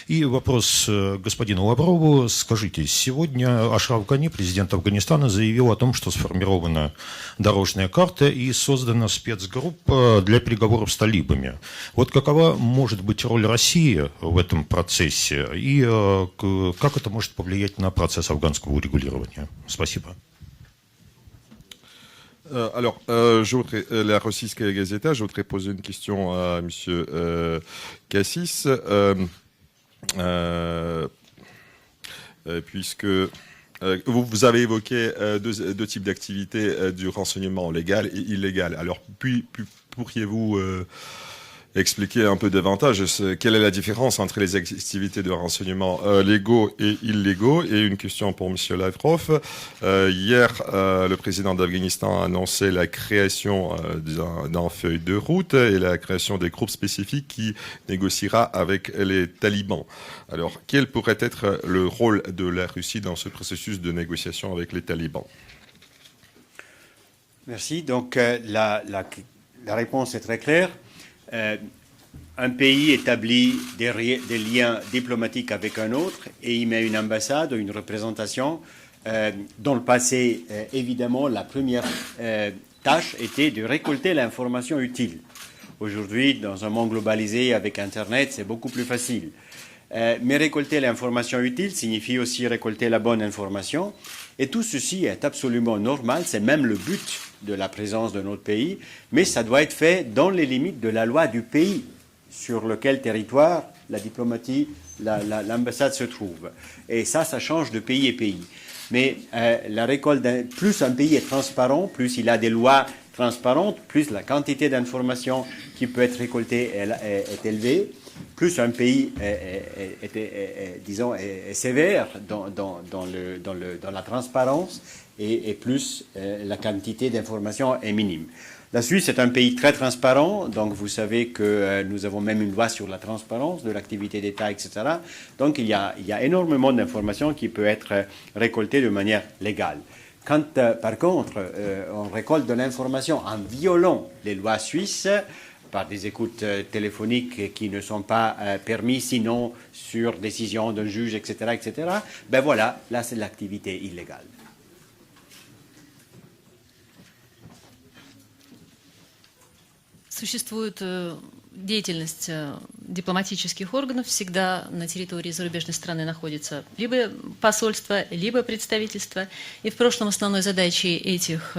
И вопрос господину Лаврову. Скажите, сегодня Ашраф Гани, президент Афганистана, заявил о том, что сформирована дорожная карта и создана спецгруппа для переговоров с талибами. Вот какова может быть роль России в этом процессе и как это может повлиять на процесс афганского урегулирования? Спасибо. Alors, la Rossiyskaya Gazeta, je voudrais poser une question à M. Cassis, puisque vous avez évoqué deux types d'activités du renseignement légal et illégal. Alors, pourriez-vous expliquer un peu davantage quelle est la différence entre les activités de renseignement légaux et illégaux? Et une question pour M. Lavrov. Hier, le président d'Afghanistan a annoncé la création d'un feuille de route et la création des groupes spécifiques qui négociera avec les talibans. Alors, quel pourrait être le rôle de la Russie dans ce processus de négociation avec les talibans? Merci. Donc, la réponse est très claire. Un pays établit des liens diplomatiques avec un autre et il met une ambassade ou une représentation. Dans le passé, évidemment, la première tâche était de récolter l'information utile. Aujourd'hui, dans un monde globalisé avec Internet, c'est beaucoup plus facile. Mais récolter l'information utile signifie aussi récolter la bonne information. Et tout ceci est absolument normal, c'est même le but de la présence de notre pays, mais ça doit être fait dans les limites de la loi du pays sur lequel territoire la diplomatie, l'ambassade se trouve. Et ça change de pays et pays. Mais la récolte, plus un pays est transparent, plus il a des lois transparentes, plus la quantité d'informations qui peut être récoltée est élevée, plus un pays est sévère dans la transparence et plus la quantité d'informations est minime. La Suisse est un pays très transparent, donc vous savez que nous avons même une loi sur la transparence de l'activité d'État, etc. Donc il y a énormément d'informations qui peuvent être récoltées de manière légale. Quand, par contre, on récolte de l'information en violant les lois suisses, par des écoutes téléphoniques qui ne sont pas permises, sinon sur décision d'un juge, etc., ben voilà, là c'est l'activité illégale. Существует деятельность дипломатических органов. Всегда на территории зарубежной страны находится либо посольство, либо представительство. И в прошлом основной задачей этих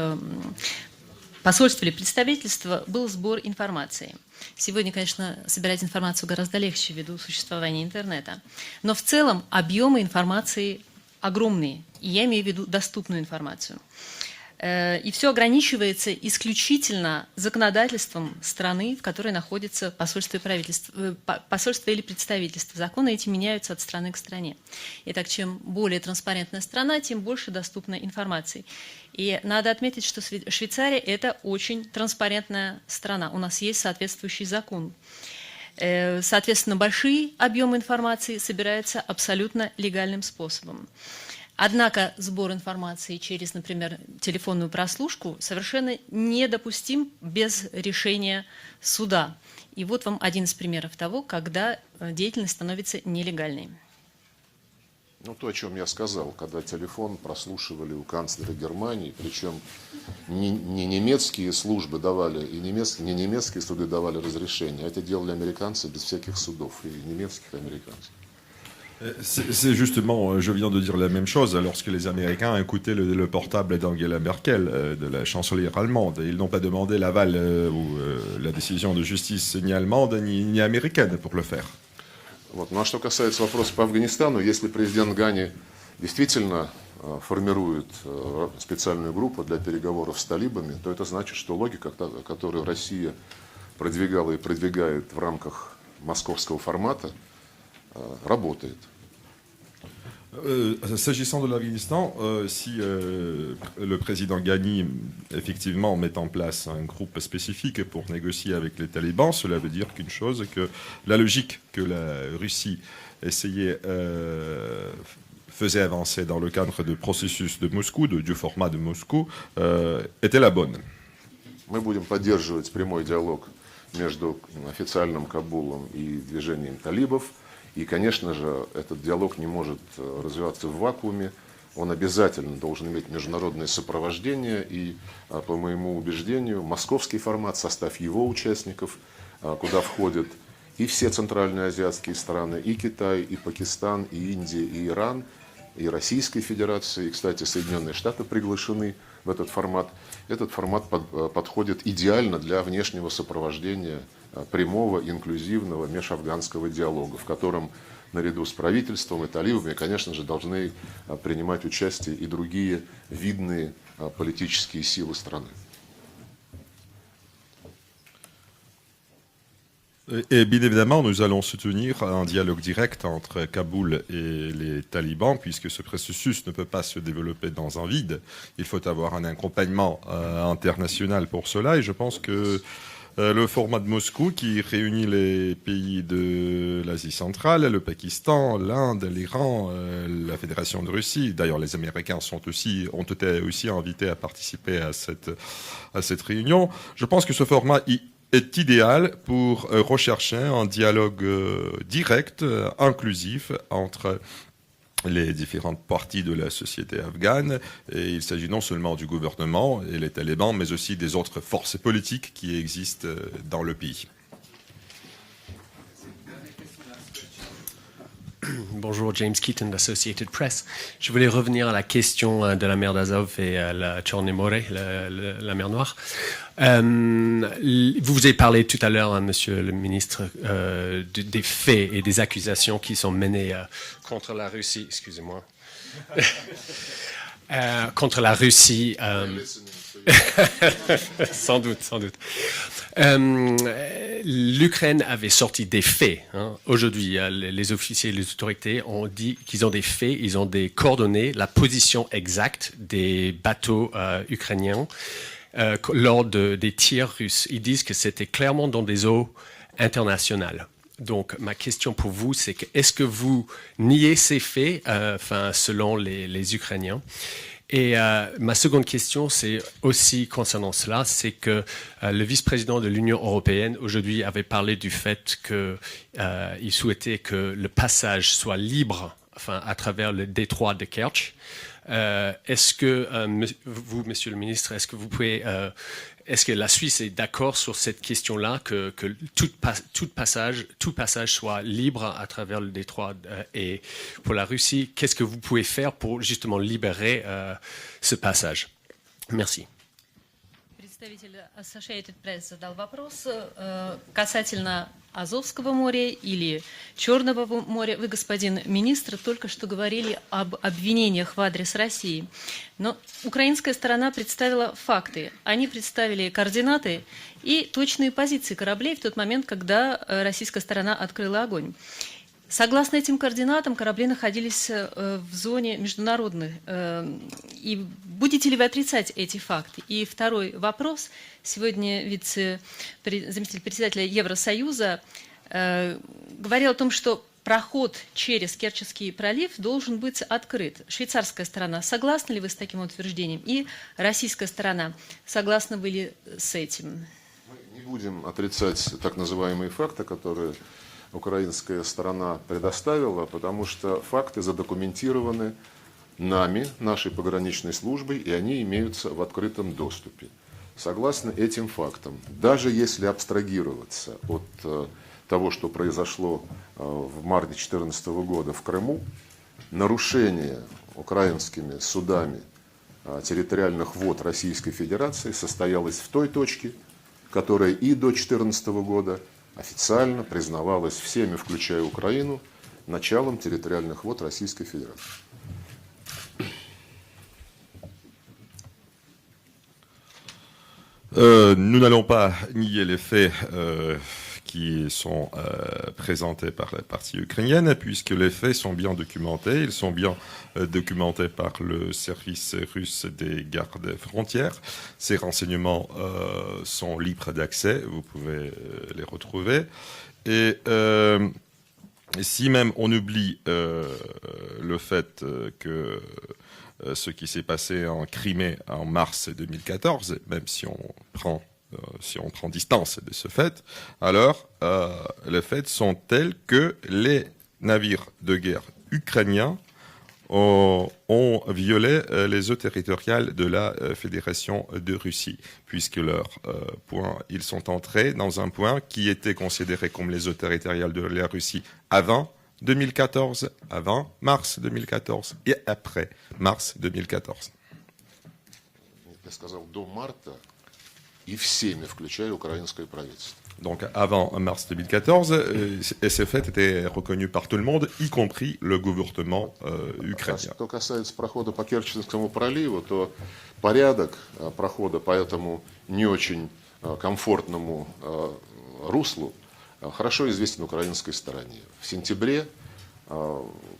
посольств или представительства был сбор информации. Сегодня, конечно, собирать информацию гораздо легче ввиду существования интернета. Но в целом объемы информации огромные, и я имею в виду доступную информацию. И все ограничивается исключительно законодательством страны, в которой находится посольство или представительство. Законы эти меняются от страны к стране. Итак, чем более транспарентная страна, тем больше доступна информации. И надо отметить, что Швейцария – это очень транспарентная страна. У нас есть соответствующий закон. Соответственно, большие объемы информации собираются абсолютно легальным способом. Однако сбор информации через, например, телефонную прослушку совершенно недопустим без решения суда. И вот вам один из примеров того, когда деятельность становится нелегальной. Ну, то, о чем я сказал, когда телефон прослушивали у канцлера Германии, причем не немецкие службы давали, и не немецкие суды давали разрешение, а это делали американцы без всяких судов, и немецких, и американцев. C'est justement, je viens de dire la même chose, lorsque les Américains écoutaient le portable d'Angela Merkel, de la chancelière allemande. Ils n'ont pas demandé l'aval ou la décision de justice ni allemande ni américaine pour le faire. Вот. Ну а что касается вопроса по Афганистану, если президент Гани действительно формирует специальную группу для переговоров с талибами, то это значит, что логика, которую Россия продвигала и продвигает в рамках московского формата, работает. S'agissant de l'Afghanistan, si le président Ghani effectivement met en place un groupe spécifique pour négocier avec les talibans, cela veut dire qu'une chose, que la logique que la Russie faisait avancer dans le cadre du processus de Moscou, du format de Moscou, était la bonne. Мы будем поддерживать прямой диалог между официальным Кабулом и движением талибов. И, конечно же, этот диалог не может развиваться в вакууме. Он обязательно должен иметь международное сопровождение. И, по моему убеждению, московский формат, состав его участников, куда входят и все центральноазиатские страны, и Китай, и Пакистан, и Индия, и Иран, и Российской Федерации. И, кстати, Соединенные Штаты приглашены в этот формат. Этот формат подходит идеально для внешнего сопровождения прямого, инклюзивного межафганского диалога, в котором наряду с правительством и талибами, конечно же, должны принимать участие и другие видные политические силы страны. Et bien évidemment, nous allons soutenir un dialogue direct entre Kaboul et les talibans, puisque ce processus ne peut pas se développer dans un vide. Il faut avoir un accompagnement international pour cela, et je pense que le format de Moscou, qui réunit les pays de l'Asie centrale, le Pakistan, l'Inde, l'Iran, la Fédération de Russie, d'ailleurs les Américains ont été aussi invités à participer à cette réunion, je pense que ce format est idéal pour rechercher un dialogue direct, inclusif entre les différentes parties de la société afghane. Et il s'agit non seulement du gouvernement et les talibans, mais aussi des autres forces politiques qui existent dans le pays. Bonjour, James Keaton d'Associated Press. Je voulais revenir à la question de la mer d'Azov et la Chorné More, la mer Noire. Vous avez parlé tout à l'heure, hein, Monsieur le Ministre, des faits et des accusations qui sont menées contre la Russie. Excusez-moi. Contre la Russie. Sans doute, sans doute. L'Ukraine avait sorti des faits. Hein. Aujourd'hui, les officiers et les autorités ont dit qu'ils ont des faits, ils ont des coordonnées, la position exacte des bateaux ukrainiens lors des tirs russes. Ils disent que c'était clairement dans des eaux internationales. Donc, ma question pour vous, c'est que est-ce que vous niez ces faits, selon les Ukrainiens? Et ma seconde question, c'est aussi concernant cela, c'est que le vice-président de l'Union européenne aujourd'hui avait parlé du fait qu'il souhaitait que le passage soit libre, à travers le détroit de Kerch. Est-ce que vous, Monsieur le Ministre, est-ce que vous pouvez, est-ce que la Suisse est d'accord sur cette question-là, que tout passage soit libre à travers le détroit, et pour la Russie, qu'est-ce que vous pouvez faire pour justement libérer ce passage? Merci. Представитель Associated Press задал вопрос касательно Азовского моря или Черного моря. Вы, господин министр, только что говорили об обвинениях в адрес России. Но украинская сторона представила факты. Они представили координаты и точные позиции кораблей в тот момент, когда российская сторона открыла огонь. Согласно этим координатам, корабли находились в зоне международной. И будете ли вы отрицать эти факты? И второй вопрос. Сегодня заместитель председателя Евросоюза говорил о том, что проход через Керченский пролив должен быть открыт. Швейцарская сторона, согласны ли вы с таким утверждением? И российская сторона, согласны вы ли с этим? Мы не будем отрицать так называемые факты, которые украинская сторона предоставила, потому что факты задокументированы нами, нашей пограничной службой, и они имеются в открытом доступе. Согласно этим фактам, даже если абстрагироваться от того, что произошло в марте 2014 года в Крыму, нарушение украинскими судами территориальных вод Российской Федерации состоялось в той точке, которая и до 2014 года официально признавалась всеми, включая Украину, началом территориальных вод Российской Федерации. Nous n'allons pas nier les faits qui sont présentés par la partie ukrainienne, puisque les faits sont bien documentés. Ils sont bien documentés par le service russe des gardes frontières. Ces renseignements sont libres d'accès, vous pouvez les retrouver. Et si même on oublie le fait que ce qui s'est passé en Crimée en mars 2014, même si on prend distance de ce fait, alors les faits sont tels que les navires de guerre ukrainiens ont violé les eaux territoriales de la Fédération de Russie, puisque ils sont entrés dans un point qui était considéré comme les eaux territoriales de la Russie avant 2014, avant mars 2014 et après mars 2014. Я сказал, до марта и всеми, включая украинское правительство. Donc avant mars 2014, ces faits étaient reconnus par tout le monde, y compris le gouvernement ukrainien. Что касается прохода по Керченскому проливу, то порядок прохода по этому не очень комфортному руслу хорошо известен украинской стороне. В сентябре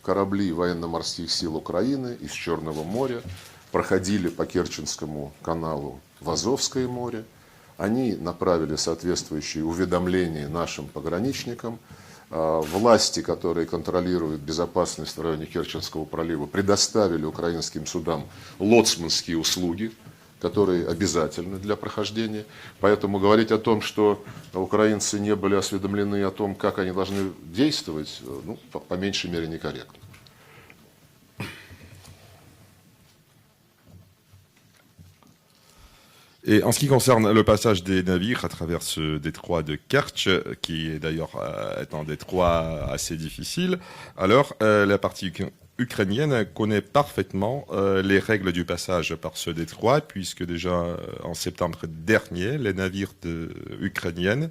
корабли военно-морских сил Украины из Черного моря проходили по Керченскому каналу в Азовское море. Они направили соответствующие уведомления нашим пограничникам. Власти, которые контролируют безопасность в районе Керченского пролива, предоставили украинским судам лоцманские услуги, которые обязательны для прохождения. Поэтому говорить о том, что украинцы не были осведомлены о том, как они должны действовать, ну, по меньшей мере некорректно. Et en ce qui concerne le passage des navires à travers ce détroit de Kerch, qui est d'ailleurs est un détroit assez difficile, alors la partie ukrainienne connaît parfaitement les règles du passage par ce détroit, puisque déjà en septembre dernier, les navires ukrainiennes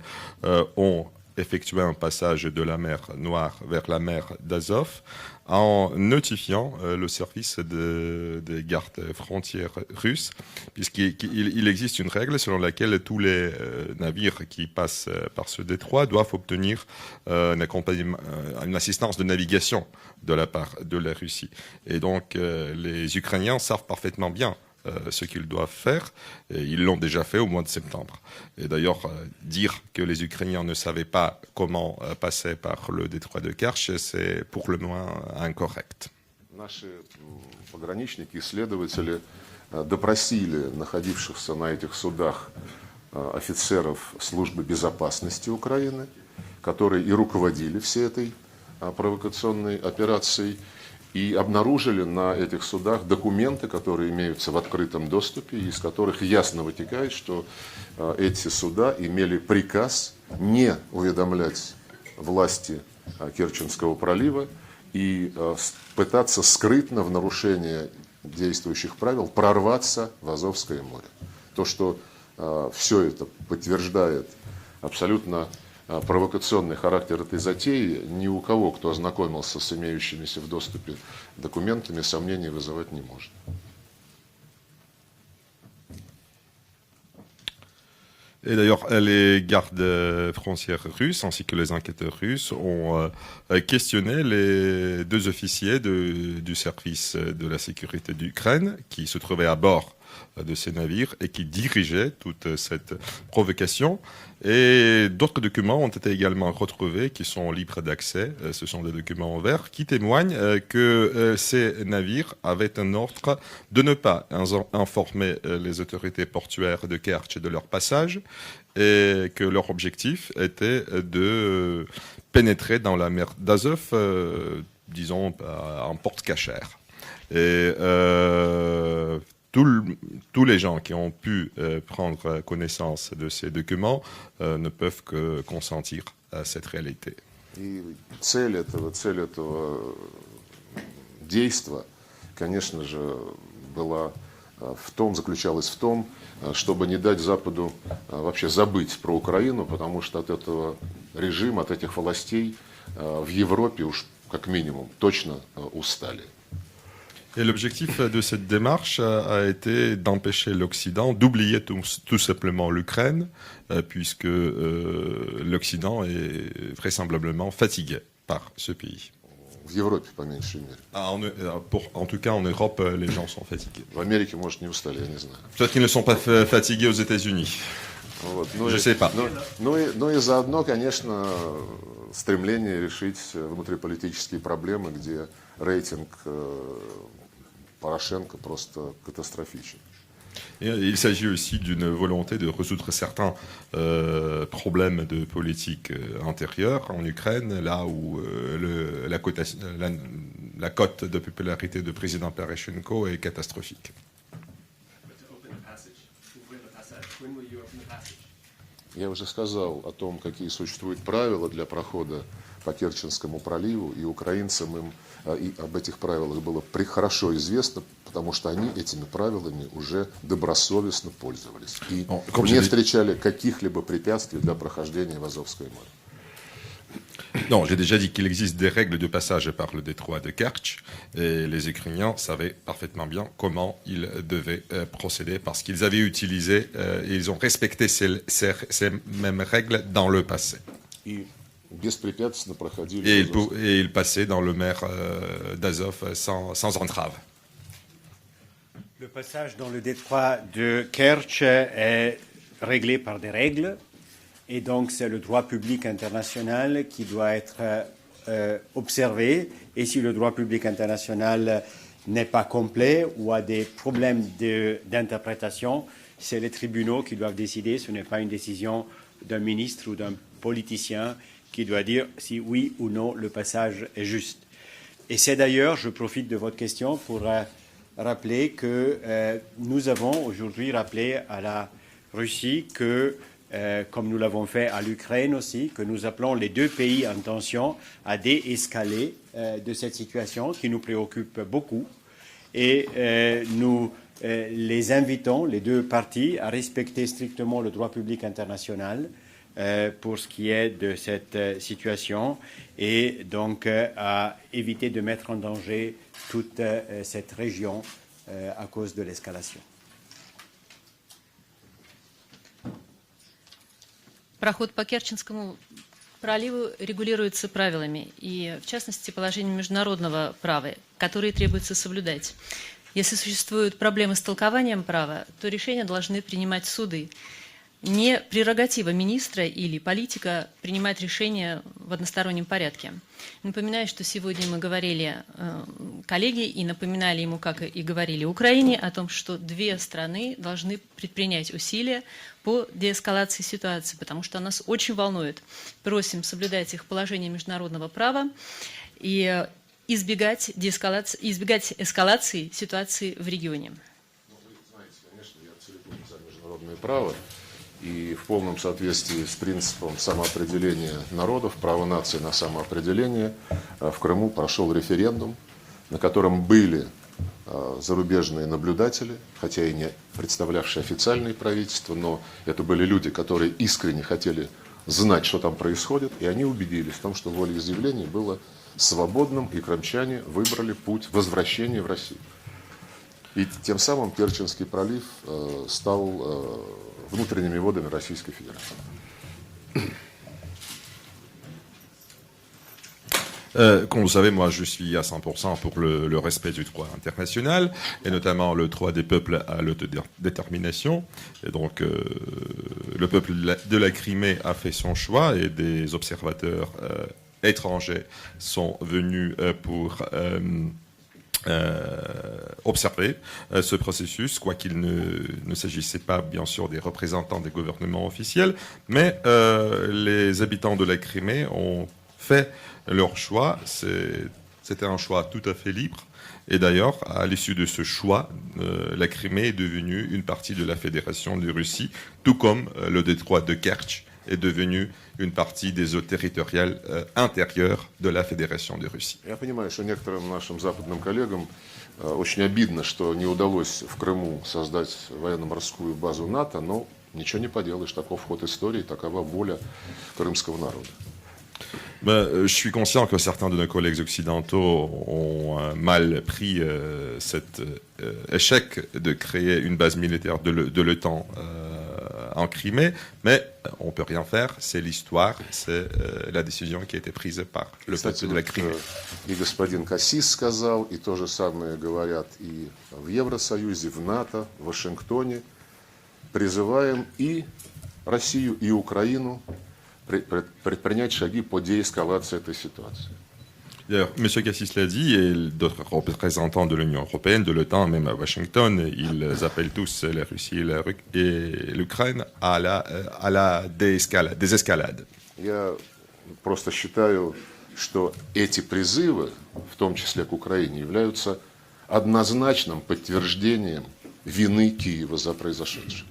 ont effectué un passage de la mer Noire vers la mer d'Azov en notifiant le service des gardes frontières russes, puisqu'il existe une règle selon laquelle tous les navires qui passent par ce détroit doivent obtenir une assistance de navigation de la part de la Russie. Et donc les Ukrainiens savent parfaitement bien ce qu'ils doivent faire, et ils l'ont déjà fait au mois de septembre. Et d'ailleurs, dire que les Ukrainiens ne savaient pas comment passer par le détroit de Kerch, c'est pour le moins incorrect. Наши пограничники, исследователи допросили находившихся на этих судах офицеров службы безопасности Украины, которые и руководили всей этой провокационной операцией, и обнаружили на этих судах документы, которые имеются в открытом доступе, из которых ясно вытекает, что эти суда имели приказ не уведомлять власти Керченского пролива и пытаться скрытно, в нарушение действующих правил, прорваться в Азовское море. То, что все это подтверждает абсолютно провокационный характер этой затеи, ни у кого, кто ознакомился с имеющимися в доступе документами, сомнений вызывать не может. Et d'ailleurs, les gardes frontières russes ainsi que les enquêteurs russes ont questionné les deux officiers du service de la sécurité d'Ukraine qui se trouvaient à bord de ces navires et qui dirigeaient toute cette provocation. Et d'autres documents ont été également retrouvés qui sont libres d'accès. Ce sont des documents verts qui témoignent que ces navires avaient un ordre de ne pas informer les autorités portuaires de Kertch de leur passage et que leur objectif était de pénétrer dans la mer d'Azov, disons, en porte cachère. Et tous les gens qui ont pu prendre connaissance de ces documents ne peuvent que consentir à cette réalité. И цель этого действия, конечно же, заключалась в том, чтобы не дать Западу вообще забыть про Украину, потому что от этого режима, от этих властей в Европе уж как минимум точно устали. Et l'objectif de cette démarche a été d'empêcher l'Occident d'oublier tout simplement l'Ukraine, puisque l'Occident est vraisemblablement fatigué par ce pays. В Европе, по меньшей мере. En tout cas, en Europe, les gens sont fatigués. В Америке, может, не устали, я не знаю. Peut-être qu'ils ne sont pas fatigués aux États-Unis. Вот. Je sais pas. Ну и заодно, конечно, стремление решить внутриполитические проблемы, где рейтинг Порошенко просто катастрофичен. Il s'agit aussi d'une volonté de résoudre certains problèmes de politique intérieure en Ukraine, là où la cote de popularité du président Poroshenko est catastrophique. Я уже сказал о том, какие существуют правила для прохода по Керченскому проливу, и украинцам и об этих правилах было хорошо известно, потому что они этими правилами уже добросовестно пользовались и не встречали каких-либо препятствий для прохождения в Азовское море. Non, j'ai déjà dit qu'il existe des règles de passage par le détroit de Kertch et les Ukrainiens savaient parfaitement bien comment ils devaient procéder parce qu'ils avaient utilisé et ils ont respecté ces mêmes règles dans le passé. Et ils passaient dans le mer d'Azov sans entrave. Le passage dans le détroit de Kertch est réglé par des règles. Et donc, c'est le droit public international qui doit être observé. Et si le droit public international n'est pas complet ou a des problèmes d'interprétation, c'est les tribunaux qui doivent décider. Ce n'est pas une décision d'un ministre ou d'un politicien qui doit dire si oui ou non le passage est juste. Et c'est d'ailleurs, je profite de votre question pour rappeler que nous avons aujourd'hui rappelé à la Russie que comme nous l'avons fait à l'Ukraine aussi, que nous appelons les deux pays en tension à déescaler de cette situation qui nous préoccupe beaucoup. Et nous les invitons, les deux parties, à respecter strictement le droit public international pour ce qui est de cette situation et donc à éviter de mettre en danger toute cette région à cause de l'escalation. Проход по Керченскому проливу регулируется правилами, и в частности положением международного права, которые требуется соблюдать. Если существуют проблемы с толкованием права, то решения должны принимать суды. Не прерогатива министра или политика принимать решения в одностороннем порядке. Напоминаю, что сегодня мы говорили коллеге и напоминали ему, как и говорили Украине, о том, что две страны должны предпринять усилия по деэскалации ситуации, потому что нас очень волнует. Просим соблюдать их положение международного права и избегать эскалации ситуации в регионе. Вы знаете, конечно, я целиком за международное право. И в полном соответствии с принципом самоопределения народов, права нации на самоопределение, в Крыму прошел референдум, на котором были зарубежные наблюдатели, хотя и не представлявшие официальные правительства, но это были люди, которые искренне хотели знать, что там происходит, и они убедились в том, что волеизъявление было свободным, и крымчане выбрали путь возвращения в Россию. И тем самым Керченский пролив стал внутренними водами Российской Федерации. Comme vous savez, moi je suis à 100% pour le respect du droit international, et notamment le droit des peuples à l'autodétermination. Et donc le peuple de la Crimée a fait son choix, et des observateurs étrangers sont venus pour observer ce processus, quoiqu'il ne s'agissait pas bien sûr des représentants des gouvernements officiels, mais les habitants de la Crimée ont fait leur choix. C'était un choix tout à fait libre, et d'ailleurs à l'issue de ce choix, la Crimée est devenue une partie de la Fédération de Russie, tout comme le détroit de Kerch est devenu une partie des eaux territoriales intérieures de la Fédération de Russie. Я понимаю, что некоторым нашим западным коллегам очень обидно, что не удалось в Крыму создать военно-морскую базу НАТО, но ничего не поделаешь, таков ход истории, такова воля крымского народа. Je suis conscient que certains de nos collègues occidentaux ont mal pris cet échec de créer une base militaire de l'OTAN en Crimée, mais on ne peut rien faire, c'est l'histoire, c'est la décision qui a été prise par le peuple de la Crimée. И господин Кассис сказал, и то же самое говорят и в Евросоюзе, в НАТО, в Вашингтоне. Призываем и Россию, и Украину предпринять шаги по деэскалации этой ситуации. D'ailleurs, M. Cassis l'a dit, et d'autres représentants de l'Union européenne, de l'OTAN, même à Washington, ils appellent tous la Russie et l'Ukraine à la désescalade. Я просто считаю, что эти призывы, в том числе к Украине, являются однозначным подтверждением вины Киева за произошедшее.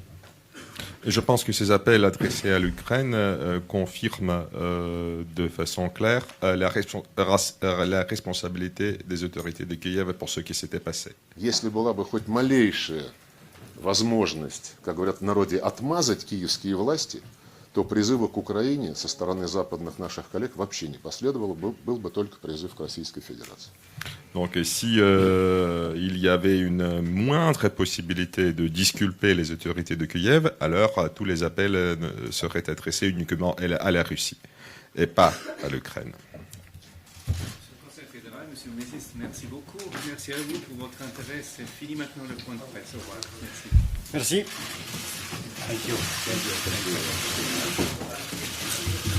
Et je pense que ces appels adressés à l'Ukraine confirment de façon claire la responsabilité des autorités de Kiev pour ce qui s'était passé. Если была бы хоть малейшая возможность, как говорят в народе, отмазать киевские власти, то призыва к Украине со стороны западных наших коллег вообще не последовало, был бы только призыв к Российской Федерации. Donc si il y avait une moindre possibilité de disculper les autorités de Kiev, alors tous les appels seraient adressés uniquement à la Russie et pas à l'Ukraine. Conseil fédéral, Monsieur le ministre, merci beaucoup. Merci à vous pour votre intérêt. C'est fini maintenant le point de presse. Au revoir. Merci. Merci. Thank you.